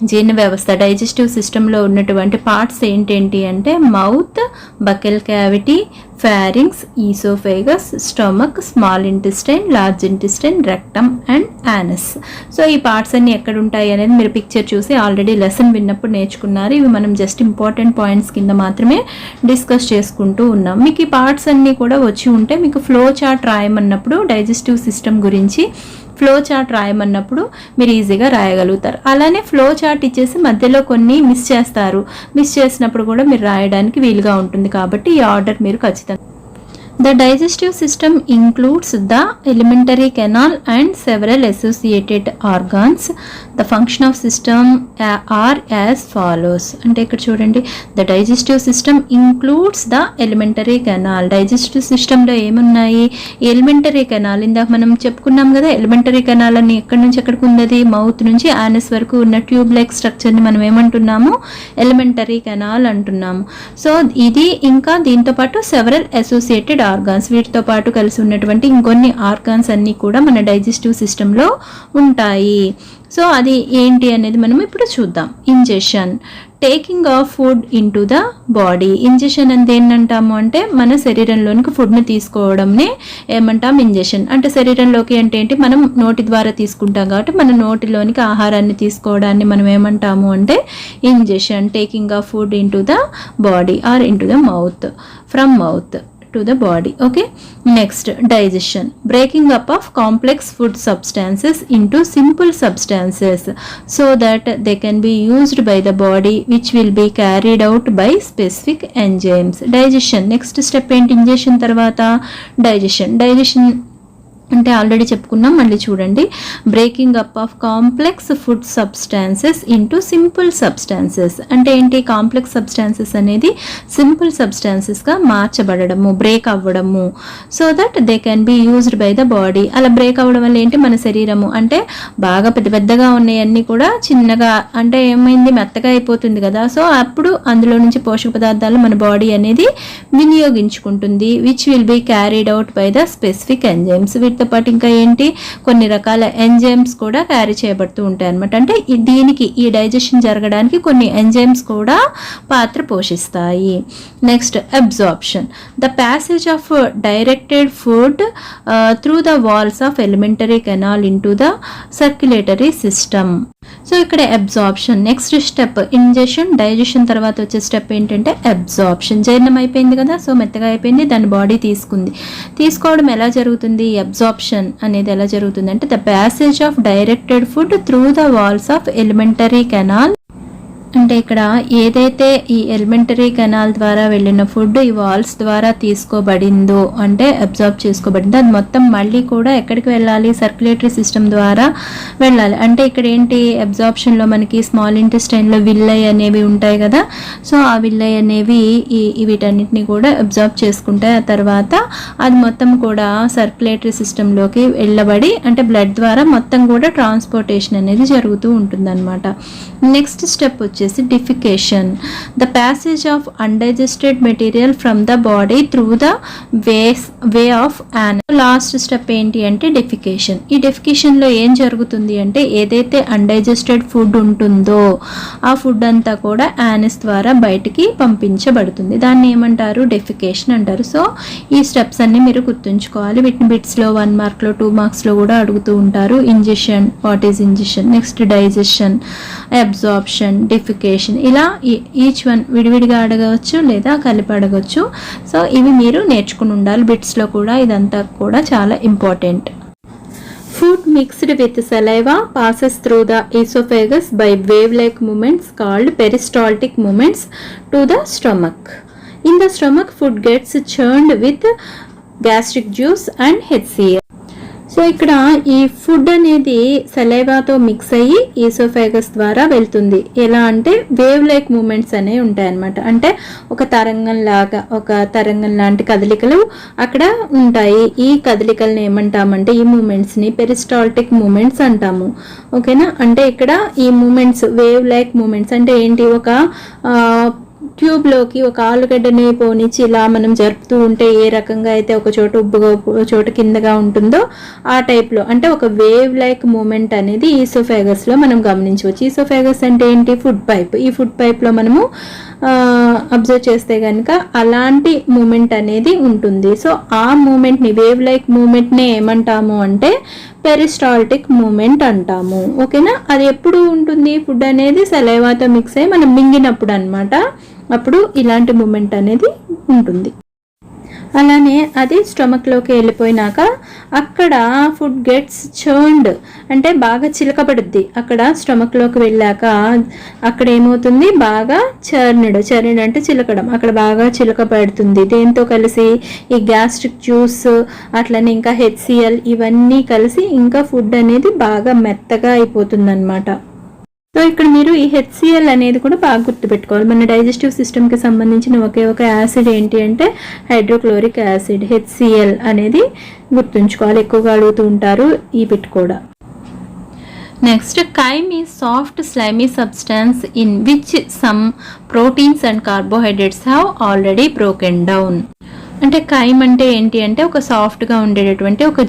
జీర్ణ వ్యవస్థ డైజెస్టివ్ సిస్టంలో ఉన్నటువంటి పార్ట్స్ ఏంటేంటి అంటే mouth, buckle cavity, pharynx, oesophagus, stomach, small intestine, large intestine, rectum and anus. So ఈ పార్ట్స్ అన్ని ఎక్కడ ఉంటాయి అనేది మీరు పిక్చర్ చూసి ఆల్రెడీ లెసన్ విన్నప్పుడు నేర్చుకున్నారు. ఇవి మనం జస్ట్ ఇంపార్టెంట్ పాయింట్స్ కింద మాత్రమే డిస్కస్ చేసుకుంటూ ఉన్నాం. మీకు ఈ పార్ట్స్ అన్నీ కూడా వచ్చి ఉంటే మీకు ఫ్లో చార్ట్ రాయమన్నప్పుడు డైజెస్టివ్ సిస్టమ్ గురించి ఫ్లో చార్ట్ రాయమన్నప్పుడు మీరు ఈజీగా రాయగలుగుతారు. అలానే ఫ్లో చార్ట్ ఇచ్చేసి మధ్యలో కొన్ని మిస్ చేసినప్పుడు కూడా మీరు రాయడానికి వీలుగా ఉంటుంది. కాబట్టి ఈ ఆర్డర్ మీరు ఖచ్చితంగా. The digestive system includes the alimentary canal and several associated organs. The function of system are as follows. అంటే ఇక్కడ చూడండి, the digestive system includes the alimentary canal. digestive systemలో ఏమున్నాయి? Elementary canal. ఇందాక మనం చెప్పుకున్నాం కదా, ఎలిమెంటరీ కెనాల్ అని ఎక్కడి నుంచి ఎక్కడికి ఉన్నది? మౌత్ నుంచి యానస్ వరకు ఉన్న ట్యూబ్ లైక్ స్ట్రక్చర్ని మనం ఏమంటున్నాము? ఎలిమెంటరీ కెనాల్ అంటున్నాము. సో ఇది ఇంకా దీంతో పాటు సెవరల్ అసోసియేటెడ్ ఆర్గాన్స్, వీటితో పాటు కలిసి ఉన్నటువంటి ఇంకొన్ని ఆర్గాన్స్ అన్నీ కూడా మన డైజెస్టివ్ సిస్టంలో ఉంటాయి. సో అది ఏంటి అనేది మనం ఇప్పుడు చూద్దాం. Ingestion, taking of food into the body. Ingestion అంటే ఏంటంటాము అంటే మన శరీరంలోనికి ఫుడ్ని తీసుకోవడంనే ఏమంటాం? ఇంజెషన్. అంటే శరీరంలోకి అంటే ఏంటి? మనం నోటి ద్వారా తీసుకుంటాం కాబట్టి మన నోటిలోనికి ఆహారాన్ని తీసుకోవడాన్ని మనం ఏమంటాము అంటే ingestion. Taking of food into the body or into the mouth, from mouth to the body. Okay, next, digestion, breaking up of complex food substances into simple substances so that they can be used by the body, which will be carried out by specific enzymes. Digestion, next step ఏంటి? Ingestion తర్వాత digestion అంటే already చెప్పుకున్నాం, మళ్ళీ చూడండి. Breaking up of complex food substances into simple substances అంటే ఏంటి? Complex substances అనేది simple సబ్స్టాన్సెస్గా మార్చబడము, break అవ్వడము. So that they can be used by the body. అలా బ్రేక్ అవ్వడం వల్ల ఏంటి? మన శరీరము అంటే బాగా పెద్దగా ఉన్నాయన్నీ కూడా చిన్నగా అంటే ఏమైంది? మెత్తగా అయిపోతుంది కదా. సో అప్పుడు అందులో నుంచి పోషక పదార్థాలు మన బాడీ అనేది వినియోగించుకుంటుంది, which will be carried out by the specific enzymes. వీటితో పాటు ఇంకా ఏంటి? కొన్ని రకాల ఎంజైమ్స్ కూడా క్యారీ చేయబడుతూ ఉంటాయి అన్నమాట. అంటే దీనికి ఈ డైజెషన్ జరగడానికి కొన్ని ఎంజైమ్స్ కూడా పాత్ర పోషిస్తాయి. Next, absorption, the passage of directed food through the walls of elementary canal into the circulatory system. So ఇక్కడ absorption. Next step ingestion, digestion తర్వాత వచ్చే స్టెప్ ఏంటంటే అబ్జార్ప్షన్. జీర్ణం అయిపోయింది కదా, సో మెత్తగా అయిపోయింది, దాని బాడీ తీసుకోవడం ఎలా జరుగుతుంది? అబ్జార్ప్షన్ అనేది ఎలా జరుగుతుంది అంటే the passage of directed food through the walls of elementary canal అంటే ఇక్కడ ఏదైతే ఈ ఎలిమెంటరీ కెనాల్ ద్వారా వెళ్ళిన ఫుడ్ ఈ వాల్స్ ద్వారా తీసుకోబడిందో అంటే అబ్జార్బ్ చేసుకోబడిందో అది మొత్తం మళ్ళీ కూడా ఎక్కడికి వెళ్ళాలి, సర్క్యులేటరీ సిస్టమ్ ద్వారా వెళ్ళాలి. అంటే ఇక్కడ ఏంటి, అబ్జార్ప్షన్లో మనకి స్మాల్ ఇంటెస్టైన్లో విల్లై అనేవి ఉంటాయి కదా, సో ఆ విల్లై అనేవి వీటన్నిటిని కూడా అబ్జార్బ్ చేసుకుంటాయి. ఆ తర్వాత అది మొత్తం కూడా సర్క్యులేటరీ సిస్టంలోకి వెళ్ళబడి అంటే బ్లడ్ ద్వారా మొత్తం కూడా ట్రాన్స్పోర్టేషన్ అనేది జరుగుతూ ఉంటుందన్నమాట. నెక్స్ట్ స్టెప్ వచ్చేసి defecation, the passage of undigested material from the body through the way of an. Last step ఏంటి అంటే డెఫికేషన్. ఈ డెఫికేషన్లో ఏం జరుగుతుంది అంటే ఏదైతే అన్డైజెస్టెడ్ ఫుడ్ ఉంటుందో ఆ ఫుడ్ అంతా కూడా యానస్ ద్వారా బయటికి పంపించబడుతుంది. దాన్ని ఏమంటారు, డెఫికేషన్ అంటారు. సో ఈ స్టెప్స్ అన్ని మీరు గుర్తుంచుకోవాలి. వీటిని బిట్స్లో 1 మార్క్లో 2 మార్క్స్లో కూడా అడుగుతూ ఉంటారు. Ingestion, what is ingestion, next digestion, absorption, defecation, ఇలా ఈచ్ వన్ విడివిడిగా అడగవచ్చు లేదా కలిపి అడగవచ్చు. సో ఇవి మీరు నేర్చుకుని ఉండాలి. బిట్స్లో కూడా ఇదంతా కూడా చాలా important. Food mixed with saliva passes through the esophagus by wave-like movements called peristaltic movements to the stomach. In the stomach, food gets churned with gastric juice and HCl. So ఇక్కడ ఈ ఫుడ్ అనేది సలైవాతో mix అయ్యి oesophagus ద్వారా వెళ్తుంది. ఎలా అంటే wave like moments అనేవి ఉంటాయి అన్నమాట. అంటే ఒక తరంగం లాంటి కదలికలు అక్కడ ఉంటాయి. ఈ కదలికలను ఏమంటామంటే ఈ మూమెంట్స్ని పెరిస్టాల్టిక్ మూమెంట్స్ అంటాము. ఓకేనా, అంటే ఇక్కడ ఈ మూమెంట్స్ వేవ్ లైక్ మూమెంట్స్ అంటే ఏంటి, ఒక ట్యూబ్లోకి ఒక ఆలుగడ్డని పోనిచ్చి ఇలా మనం జరుపుతూ ఉంటే ఏ రకంగా అయితే ఒక చోట ఉబ్బుగా ఒక చోట కిందగా ఉంటుందో ఆ టైప్లో అంటే ఒక వేవ్ లైక్ మూమెంట్ అనేది ఈసోఫాగస్లో మనం గమనించవచ్చు. ఈసోఫాగస్ అంటే ఏంటి, ఫుడ్ పైప్. ఈ ఫుడ్ పైప్లో మనము అబ్జర్వ్ చేస్తే కనుక అలాంటి మూమెంట్ అనేది ఉంటుంది. సో ఆ మూమెంట్ని వేవ్ లైక్ మూమెంట్ని ఏమంటాము అంటే పెరిస్టాల్టిక్ మూమెంట్ అంటాము. ఓకేనా, అది ఎప్పుడు ఉంటుంది, ఫుడ్ అనేది సలైవాతో మిక్స్ అయ్యి మనం మింగినప్పుడు అన్నమాట. అప్పుడు ఇలాంటి మూమెంట్ అనేది ఉంటుంది. అలానే అది స్టమక్లోకి వెళ్ళిపోయినాక అక్కడ ఫుడ్ గెట్స్ చర్న్డ్ అంటే బాగా చిలకబడుద్ది. అక్కడ స్టమక్లోకి వెళ్ళాక అక్కడ ఏమవుతుంది, బాగా చర్న్డ్ అంటే చిలకడం, అక్కడ బాగా చిలకబడుతుంది. దేంతో కలిసి ఈ గ్యాస్ట్రిక్ జ్యూస్ అట్లనే ఇంకా HCl ఇవన్నీ కలిసి ఇంకా ఫుడ్ అనేది బాగా మెత్తగా అయిపోతుంది అన్నమాట. సో ఇక్కడ మీరు ఈ HCl అనేది కూడా బాగా గుర్తుపెట్టుకోవాలి. మన డైజెస్టివ్ సిస్టమ్కి సంబంధించిన ఒకే ఒక యాసిడ్ ఏంటి అంటే హైడ్రోక్లోరిక్ యాసిడ్, HCl అనేది గుర్తుంచుకోవాలి. ఎక్కువగా అడుగుతూ ఉంటారు ఈ బిట్ కూడా. Next, కైమ్ is soft slimy substance in which some proteins and carbohydrates have already broken down. అంటే కైమ్ అంటే ఏంటి అంటే ఒక సాఫ్ట్గా ఉండేటటువంటి ఒక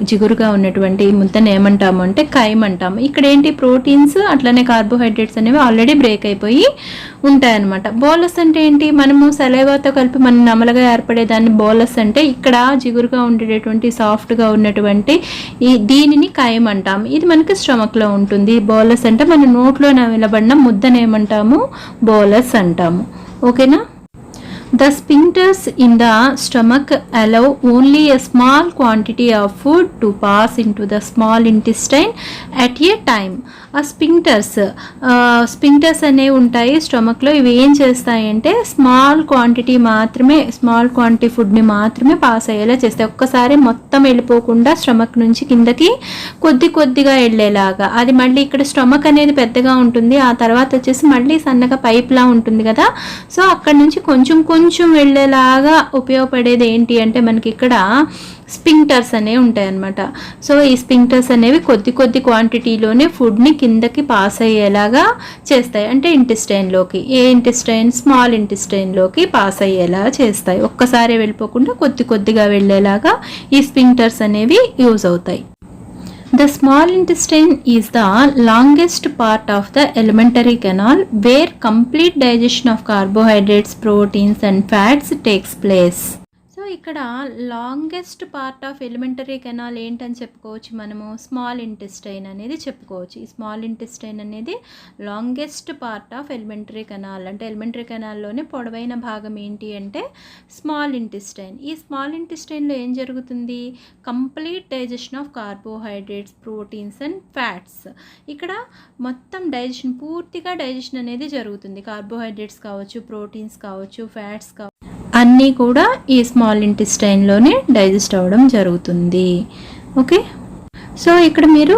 జిగురుగా ఉన్నటువంటి ముద్దను ఏమంటాము అంటే కైమ్ అంటాము. ఇక్కడ ఏంటి, ప్రోటీన్స్ అట్లనే కార్బోహైడ్రేట్స్ అనేవి ఆల్రెడీ బ్రేక్ అయిపోయి ఉంటాయన్నమాట. బోలస్ అంటే ఏంటి, మనము సలైవాతో కలిపి మనం నమలగా ఏర్పడేదాన్ని బోలస్ అంటే ఇక్కడ జిగురుగా ఉండేటటువంటి సాఫ్ట్గా ఉన్నటువంటి దీనిని కైమ్ అంటాము. ఇది మనకి స్టమక్లో ఉంటుంది. బోలస్ అంటే మన నోట్లో నిలబడిన ముద్దను ఏమంటాము, బోలస్ అంటాము. ఓకేనా. The sphincters in the stomach allow only a small quantity of food to pass into the small intestine at a time. ఆ స్పింక్టర్స్ అనేవి ఉంటాయి స్టమక్లో. ఇవి ఏం చేస్తాయంటే స్మాల్ క్వాంటిటీ ఫుడ్ని మాత్రమే పాస్ అయ్యేలా చేస్తాయి. ఒక్కసారి మొత్తం వెళ్ళిపోకుండా స్టమక్ నుంచి కిందకి కొద్దిగా వెళ్ళేలాగా. అది మళ్ళీ ఇక్కడ స్టమక్ అనేది పెద్దగా ఉంటుంది, ఆ తర్వాత వచ్చేసి మళ్ళీ సన్నగా పైప్లా ఉంటుంది కదా. సో అక్కడ నుంచి కొంచెం వెళ్ళేలాగా ఉపయోగపడేది ఏంటి అంటే మనకి ఇక్కడ స్పింక్టర్స్ అనేవి ఉంటాయన్నమాట. సో ఈ స్పింక్టర్స్ అనేవి కొద్ది క్వాంటిటీలోనే ఫుడ్ని కిందకి పాస్ అయ్యేలాగా చేస్తాయి. అంటే ఇంటెస్టైన్లోకి, స్మాల్ ఇంటెస్టైన్లోకి పాస్ అయ్యేలా చేస్తాయి. ఒక్కసారి వెళ్ళిపోకుండా కొద్దిగా వెళ్ళేలాగా ఈ స్పింక్టర్స్ అనేవి యూజ్ అవుతాయి. The small intestine is the longest part of the alimentary canal where complete digestion of carbohydrates, proteins and fats takes place. So ఇక్కడ longest part of elementary canal ఏంటని చెప్పుకోవచ్చు మనము, స్మాల్ ఇంటెస్టైన్ అనేది చెప్పుకోవచ్చు. ఈ small intestine అనేది longest part of elementary canal. అంటే alimentary కెనాల్లోనే పొడవైన భాగం ఏంటి అంటే స్మాల్ ఇంటెస్టైన్. ఈ స్మాల్ ఇంటెస్టైన్లో ఏం జరుగుతుంది, complete digestion of carbohydrates, proteins and fats. ఇక్కడ మొత్తం డైజెషన్, పూర్తిగా డైజెషన్ అనేది జరుగుతుంది. కార్బోహైడ్రేట్స్ కావచ్చు, ప్రోటీన్స్ కావచ్చు, ఫ్యాట్స్ కావచ్చు, అన్నీ కూడా ఈ స్మాల్ ఇంటెస్టైన్లోనే డైజెస్ట్ అవ్వడం జరుగుతుంది. ఓకే, సో ఇక్కడ మీరు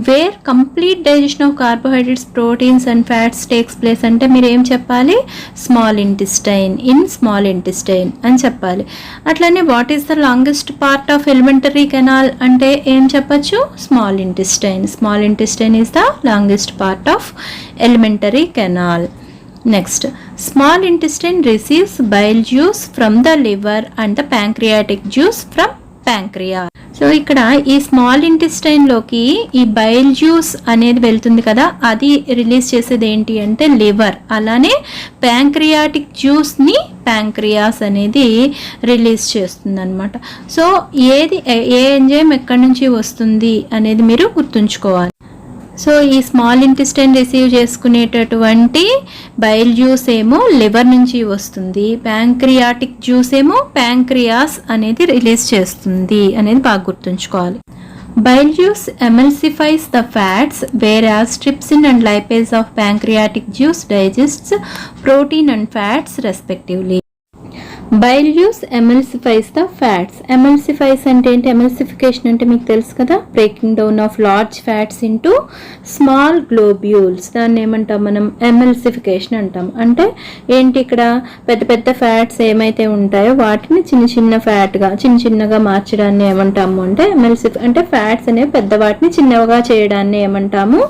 where complete digestion of carbohydrates, proteins and fats takes place అంటే మీరు ఏం చెప్పాలి, small intestine, in small intestine అని చెప్పాలి. అట్లనే what is the longest part of elementary canal అంటే ఏం చెప్పచ్చు, small intestine. Small intestine is the longest part of elementary canal. Next, small intestine receives bile juice from the liver and the pancreatic juice from pancreas. So ఇక్కడ ఈ small ఇంటెస్టైన్లోకి ఈ bile juice అనేది వెళ్తుంది కదా, అది రిలీజ్ చేసేది ఏంటి అంటే లివర్. అలానే ప్యాంక్రియాటిక్ జ్యూస్ని ప్యాంక్రియాస్ అనేది రిలీజ్ చేస్తుంది అనమాట. సో ఏ ఎంజైమ్ ఎక్కడి నుంచి వస్తుంది అనేది మీరు గుర్తుంచుకోవాలి. సో ఈ స్మాల్ ఇంటెస్టైన్ రిసీవ్ చేసుకునేటటువంటి బైల్ జ్యూస్ ఏమో లివర్ నుంచి వస్తుంది, ప్యాంక్రియాటిక్ జ్యూస్ ఏమో ప్యాంక్రియాస్ అనేది రిలీజ్ చేస్తుంది అనేది బాగా గుర్తుంచుకోవాలి. Bile juice emulsifies the fats, whereas trypsin and lipase of pancreatic juice digests protein and fats respectively. Bile juice ఎమల్సిఫైస్ the fats. ఎమల్సిఫైస్ అంటే ఏంటి, ఎమల్సిఫికేషన్ అంటే మీకు తెలుసు కదా, breaking down of large fats into small globules. దాన్ని ఏమంటాం మనం, ఎమల్సిఫికేషన్ అంటాం. అంటే ఏంటి, ఇక్కడ పెద్ద పెద్ద ఫ్యాట్స్ ఏమైతే ఉంటాయో వాటిని చిన్నగా మార్చడాన్ని ఏమంటాము అంటే అంటే ఫ్యాట్స్ అనేవి పెద్ద వాటిని చిన్నగా చేయడాన్ని ఏమంటాము,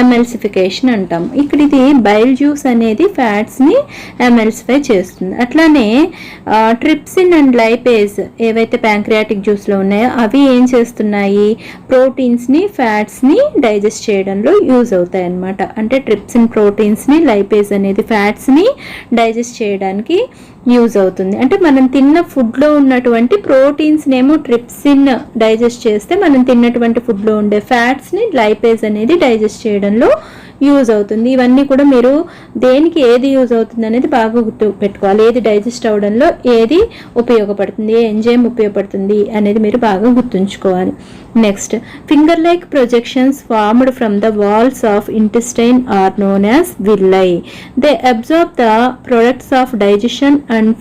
ఎమల్సిఫికేషన్ అంటాము. ఇక్కడ ఇది బైల్ జ్యూస్ అనేది ఫ్యాట్స్ని ఎమల్సిఫై చేస్తుంది. అట్లానే ట్రిప్సిన్ అండ్ లైపేజ్ ఏవైతే ప్యాంక్రియాటిక్ జ్యూస్లో ఉన్నాయో అవి ఏం చేస్తున్నాయి, ప్రోటీన్స్ని, ఫ్యాట్స్ని డైజెస్ట్ చేయడంలో యూజ్ అవుతాయి అన్నమాట. అంటే ట్రిప్సిన్ ప్రోటీన్స్ని, లైపేజ్ అనేది ఫ్యాట్స్ని డైజెస్ట్ చేయడానికి యూజ్ అవుతుంది. అంటే మనం తిన్న ఫుడ్లో ఉన్నటువంటి ప్రోటీన్స్ని ఏమో ట్రిప్సిన్ డైజెస్ట్ చేస్తే, మనం తిన్నటువంటి ఫుడ్లో ఉండే ఫ్యాట్స్ని లైపేజ్ అనేది డైజెస్ట్ చేయడంలో యూజ్ అవుతుంది. ఇవన్నీ కూడా మీరు దేనికి ఏది యూజ్ అవుతుంది అనేది బాగా గుర్తు పెట్టుకోవాలి. ఏది డైజెస్ట్ అవ్వడంలో ఏది ఉపయోగపడుతుంది, ఏ ఎంజైమ్ ఉపయోగపడుతుంది అనేది మీరు బాగా గుర్తుంచుకోవాలి. Next, finger like projections formed from the walls of intestine are known as villi. They absorb the products of digestion and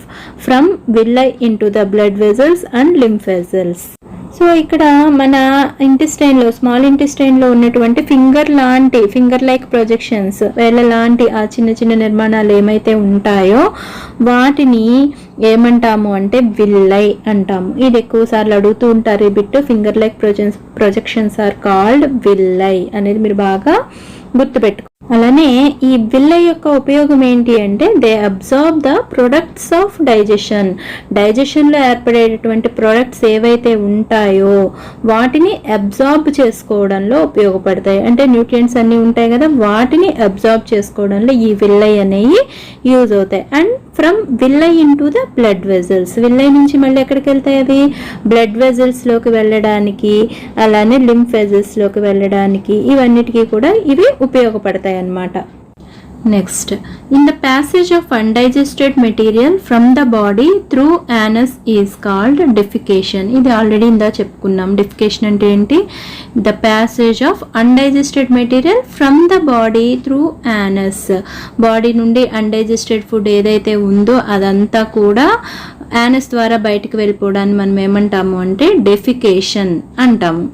from villi into the blood vessels and lymph vessels. So ఇక్కడ మన ఇంటెస్టైన్లో, small ఇంటెస్టైన్లో ఉన్నటువంటి finger like projections, వేళ్ళ లాంటి ఆ చిన్న చిన్న నిర్మాణాలు ఏమైతే ఉంటాయో వాటిని ఏమంటాము అంటే విల్లై అంటాము. ఇది ఎక్కువ సార్లు అడుగుతూ ఉంటారు ఈ bit. Finger like projections are called villi అనేది మీరు బాగా గుర్తుపెట్టుకో. అలానే ఈ విల్లై యొక్క ఉపయోగం ఏంటి అంటే they absorb the products of డైజెషన్లో ఏర్పడేటటువంటి ప్రొడక్ట్స్ ఏవైతే ఉంటాయో వాటిని అబ్జార్బ్ చేసుకోవడంలో ఉపయోగపడతాయి. అంటే న్యూట్రియంట్స్ అన్నీ ఉంటాయి కదా, వాటిని అబ్జార్బ్ చేసుకోవడంలో ఈ విల్లై అనేవి యూజ్ అవుతాయి. And from villi into the blood vessels, విల్లై నుంచి మళ్ళీ ఎక్కడికి వెళ్తాయి అవి, బ్లడ్ వెజల్స్లోకి వెళ్ళడానికి, అలానే లింఫ్ వెజల్స్లోకి వెళ్ళడానికి, ఇవన్నిటికీ కూడా ఇవి ఉపయోగపడతాయి అన్నమాట. Next, in the passage of undigested material from the body through anus is called defecation. ఇది ఆల్రెడీ ఇందా చెప్పుకున్నాం. డెఫికేషన్ అంటే ఏంటి, the passage of undigested material from the body through anus. Body నుండి అన్డైజెస్టెడ్ ఫుడ్ ఏదైతే ఉందో అదంతా కూడా యానస్ ద్వారా బయటకు వెళ్ళిపోవడాన్ని మనం ఏమంటాము అంటే డెఫికేషన్ అంటాము.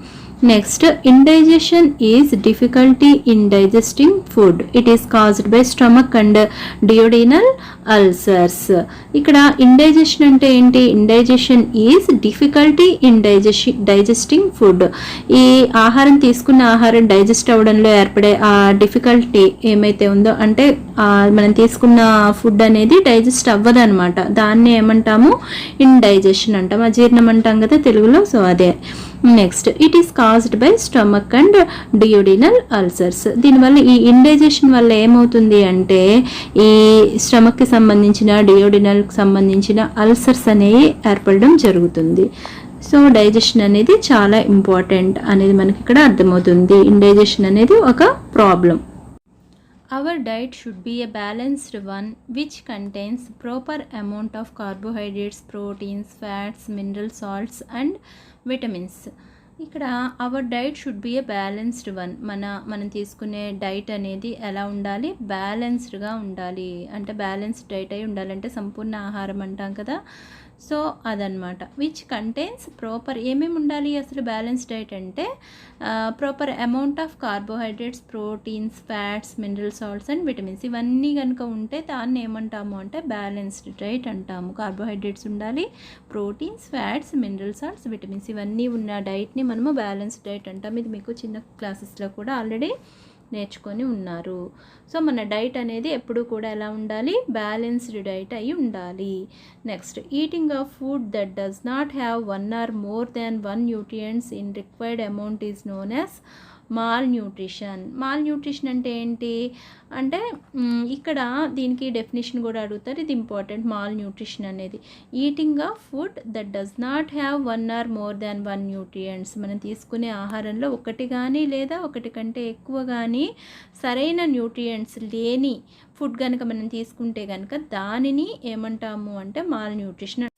Next, indigestion is difficulty in digesting food. It is caused by stomach and duodenal ulcers. ఇక్కడ indigestion అంటే ఏంటి, indigestion is difficulty in digesting food. ఈ ఆహారం తీసుకున్న ఆహారం డైజెస్ట్ అవ్వడంలో ఏర్పడే ఆ డిఫికల్టీ ఏమైతే ఉందో, అంటే మనం తీసుకున్న ఫుడ్ అనేది డైజెస్ట్ అవ్వదు అనమాట, దాన్ని ఏమంటాము ఇండైజెషన్ అంటాం. అజీర్ణం అంటాం కదా తెలుగులో. సో అదే next it is caused by stomach and duodenal ulcers. దీనివల్ల ఈ ఇండైజెషన్ వల్ల ఏమవుతుంది అంటే ఈ స్టమక్కి సంబంధించిన డియోడినల్కి సంబంధించిన అల్సర్స్ అనేవి ఏర్పడడం జరుగుతుంది. సో డైజెషన్ అనేది చాలా ఇంపార్టెంట్ అనేది మనకి ఇక్కడ అర్థమవుతుంది. ఇండైజెషన్ అనేది ఒక problem. Our diet should be a balanced one which contains proper amount of carbohydrates, proteins, fats, mineral salts and vitamins. ఇక్కడ our diet should be A balanced one. మనం తీసుకునే డైట్ అనేది ఎలా ఉండాలి, బ్యాలెన్స్డ్గా ఉండాలి. అంటే బ్యాలెన్స్డ్ డైట్ అయి ఉండాలంటే సంపూర్ణ ఆహారం అంటాం కదా, సో అదనమాట. విచ్ కంటైన్స్ ప్రాపర్ ఏమేమి ఉండాలి అసలు బ్యాలెన్స్ డైట్ అంటే proper amount of carbohydrates, proteins, fats, mineral salts and vitamins. ఇవన్నీ కనుక ఉంటే దాన్ని ఏమంటాము అంటే బ్యాలెన్స్డ్ డైట్ అంటాము. కార్బోహైడ్రేట్స్ ఉండాలి, proteins, fats, mineral salts, vitamins ఇవన్నీ ఉన్న డైట్ని మనము బ్యాలెన్స్డ్ డైట్ అంటాం. ఇది మీకు చిన్న క్లాసెస్లో కూడా ఆల్రెడీ నేర్చుకొని ఉన్నారు. సో మన డైట్ అనేది ఎప్పుడు కూడా ఎలా ఉండాలి, బ్యాలెన్స్డ్ డైట్ అయి ఉండాలి. Next eating of food that does not have 1 or more than 1 nutrients in required amount is known as mall nutrition అంటే ఏంటి అంటే ఇక్కడ దీనికి డెఫినేషన్ కూడా అడుగుతారు, ఇది ఇంపార్టెంట్. మాల్ న్యూట్రిషన్ అనేది eating of food that does not have 1 or more than 1 nutrients. మనం తీసుకునే ఆహారంలో ఒకటి కానీ లేదా ఒకటి కంటే ఎక్కువ కానీ సరైన న్యూట్రియంట్స్ లేని ఫుడ్ కనుక మనం తీసుకుంటే కనుక దానిని ఏమంటాము అంటే మాల్ న్యూట్రిషన్.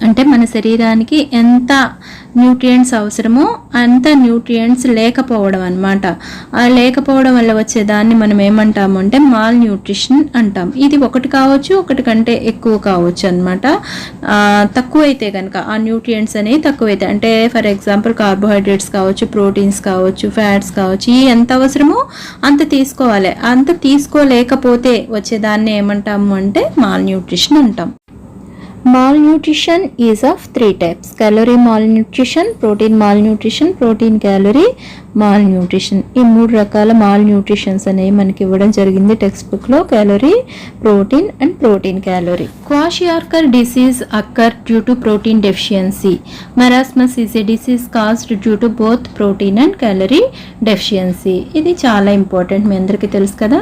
అంటే మన శరీరానికి ఎంత న్యూట్రియంట్స్ అవసరమో అంత న్యూట్రియంట్స్ లేకపోవడం అన్నమాట. ఆ లేకపోవడం వల్ల వచ్చేదాన్ని మనం ఏమంటాము అంటే మాల్ న్యూట్రిషన్ అంటాం. ఇది ఒకటి కావచ్చు, ఒకటి కంటే ఎక్కువ కావచ్చు అన్నమాట. తక్కువైతే కనుక ఆ న్యూట్రియంట్స్ అనేవి తక్కువైతే అంటే ఫర్ ఎగ్జాంపుల్ కార్బోహైడ్రేట్స్ కావచ్చు, ప్రోటీన్స్ కావచ్చు, ఫ్యాట్స్ కావచ్చు, ఈ ఎంత అవసరమో అంత తీసుకోవాలి. అంత తీసుకోలేకపోతే వచ్చేదాన్ని ఏమంటాము అంటే మాల్ న్యూట్రిషన్ అంటాం. Malnutrition is of 3 types: calorie malnutrition, protein malnutrition, protein calorie malnutrition. ఈ 3 రకాల malnutritions అనేవి మనకి ఇవ్వడం జరిగింది టెక్స్ట్ బుక్లో. Calorie, protein and protein calorie. Kwashiorkor disease occur due to protein deficiency. Marasmus is a disease caused due to both protein and calorie deficiency. ఇది చాలా important, మీ అందరికీ తెలుసు కదా.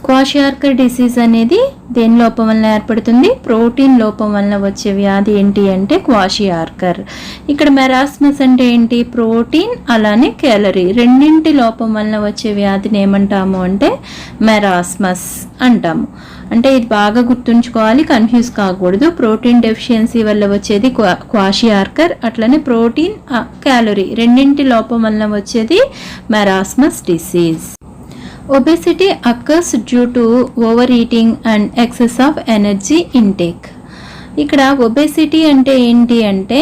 క్వాషియార్కర్ డిసీజ్ అనేది దేని లోపం వలన ఏర్పడుతుంది, ప్రోటీన్ లోపం వలన వచ్చే వ్యాధి ఏంటి అంటే క్వాషియార్కర్. ఇక్కడ మెరాస్మస్ అంటే ఏంటి, ప్రోటీన్ అలానే క్యాలరీ రెండింటి లోపం వలన వచ్చే వ్యాధిని ఏమంటాము అంటే మెరాస్మస్ అంటాము. అంటే ఇది బాగా గుర్తుంచుకోవాలి, కన్ఫ్యూజ్ కాకూడదు. ప్రోటీన్ డెఫిషియన్సీ వల్ల వచ్చేది క్వాషియార్కర్, అట్లనే ప్రోటీన్, క్యాలరీ రెండింటి లోపం వలన వచ్చేది marasmus disease. Obesity occurs due to overeating and excess of energy intake. ఇక్కడ ఒబెసిటీ అంటే ఏంటి అంటే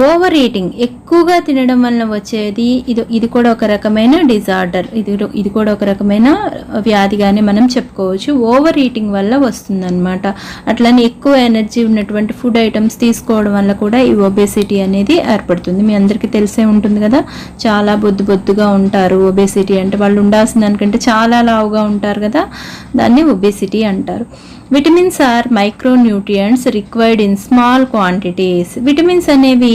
ఓవర్ ఈటింగ్, ఎక్కువగా తినడం వలన వచ్చేది. ఇది కూడా ఒక రకమైన డిజార్డర్, ఇది కూడా ఒక రకమైన వ్యాధిగానే మనం చెప్పుకోవచ్చు. ఓవర్ ఈటింగ్ వల్ల వస్తుందన్నమాట. అట్లనే ఎక్కువ ఎనర్జీ ఉన్నటువంటి ఫుడ్ ఐటమ్స్ తీసుకోవడం వల్ల కూడా ఈ ఒబెసిటీ అనేది ఏర్పడుతుంది. మీ అందరికీ తెలిసే ఉంటుంది కదా, చాలా బొద్దుగా ఉంటారు. ఒబెసిటీ అంటే వాళ్ళు ఉండాల్సిన దానికంటే చాలా లావుగా ఉంటారు కదా, దాన్ని ఒబెసిటీ అంటారు. Vitamins are micronutrients required in small quantities. Vitamins అనేవి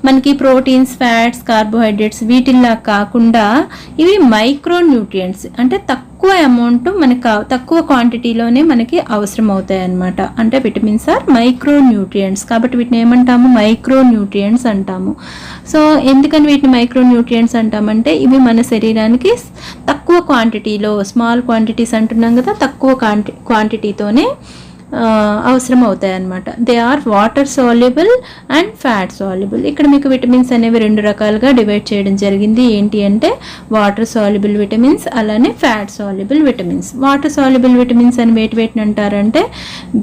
మనకి ప్రోటీన్స్, ఫ్యాట్స్, కార్బోహైడ్రేట్స్ వీటిల్లా కాకుండా ఇవి మైక్రోన్యూట్రియంట్స్ అంటే తక్కువ అమౌంట్ మనకు తక్కువ క్వాంటిటీలోనే మనకి అవసరం అవుతాయి అన్నమాట. అంటే విటమిన్స్ ఆర్ మైక్రోన్యూట్రియంట్స్ కాబట్టి వీటిని ఏమంటాము, మైక్రోన్యూట్రియంట్స్ అంటాము. సో ఎందుకని వీటిని మైక్రోన్యూట్రియంట్స్ అంటామంటే ఇవి మన శరీరానికి తక్కువ క్వాంటిటీలో, స్మాల్ క్వాంటిటీస్ అంటున్నాం కదా, తక్కువ క్వాంటిటీతోనే అవసరం అవుతాయి అన్నమాట. They are water soluble and fat soluble. ఇక్కడ మీకు విటమిన్స్ అనేవి 2 రకాలుగా డివైడ్ చేయడం జరిగింది. ఏంటి అంటే వాటర్ సాల్యుబుల్ విటమిన్స్ అలానే fat soluble vitamins. Water soluble vitamins అని వేటిని అంటారంటే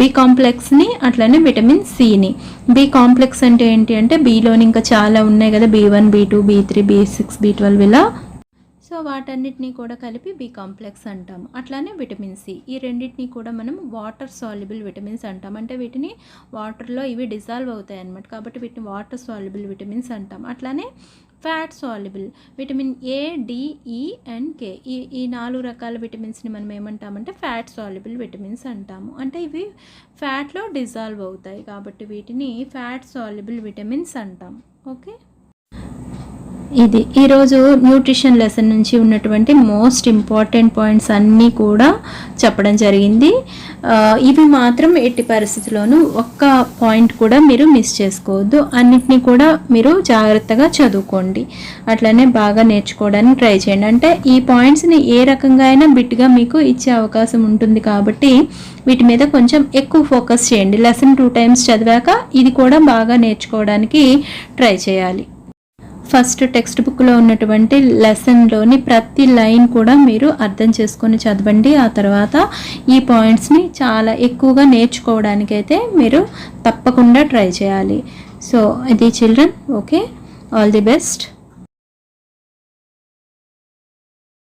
బి కాంప్లెక్స్ని అట్లనే విటమిన్ సిని. బి కాంప్లెక్స్ అంటే ఏంటి అంటే బిలోని ఇంకా చాలా ఉన్నాయి కదా, B1, B2, B3, B6, B12 ఇలా. సో వాటన్నిటినీ కూడా కలిపి బి కాంప్లెక్స్ అంటాము. అట్లానే విటమిన్ సి, ఈ రెండింటినీ కూడా మనం వాటర్ సాల్యుబుల్ విటమిన్స్ అంటాం. అంటే వీటిని వాటర్లో ఇవి డిజాల్వ్ అవుతాయి అన్నమాట, కాబట్టి వీటిని వాటర్ సాల్యుబుల్ విటమిన్స్ అంటాం. అట్లానే fat soluble vitamin A, D, E and K. ఈ 4 రకాల విటమిన్స్ని మనం ఏమంటామంటే ఫ్యాట్ సాల్యుబుల్ విటమిన్స్ అంటాము. అంటే ఇవి ఫ్యాట్లో డిజాల్వ్ అవుతాయి కాబట్టి వీటిని ఫ్యాట్ సాల్యుబుల్ విటమిన్స్ అంటాం. ఓకే, ఇది ఈరోజు న్యూట్రిషన్ లెసన్ నుంచి ఉన్నటువంటి మోస్ట్ ఇంపార్టెంట్ పాయింట్స్ అన్నీ కూడా చెప్పడం జరిగింది. ఇవి మాత్రం ఎట్టి పరిస్థితుల్లోనూ ఒక్క పాయింట్ కూడా మీరు మిస్ చేసుకోవద్దు. అన్నిటినీ కూడా మీరు జాగ్రత్తగా చదువుకోండి, అట్లనే బాగా నేర్చుకోవడానికి ట్రై చేయండి. అంటే ఈ పాయింట్స్ని ఏ రకంగా అయినా బిట్గా మీకు ఇచ్చే అవకాశం ఉంటుంది కాబట్టి వీటి మీద కొంచెం ఎక్కువ ఫోకస్ చేయండి. లెసన్ 2 times చదివాక ఇది కూడా బాగా నేర్చుకోవడానికి ట్రై చేయాలి. ఫస్ట్ టెక్స్ట్ బుక్లో ఉన్నటువంటి లెసన్లోని ప్రతి లైన్ కూడా మీరు అర్థం చేసుకొని చదవండి. ఆ తర్వాత ఈ పాయింట్స్ని చాలా ఎక్కువగా నేర్చుకోవడానికైతే మీరు తప్పకుండా ట్రై చేయాలి. సో ఇది children, okay, all the best.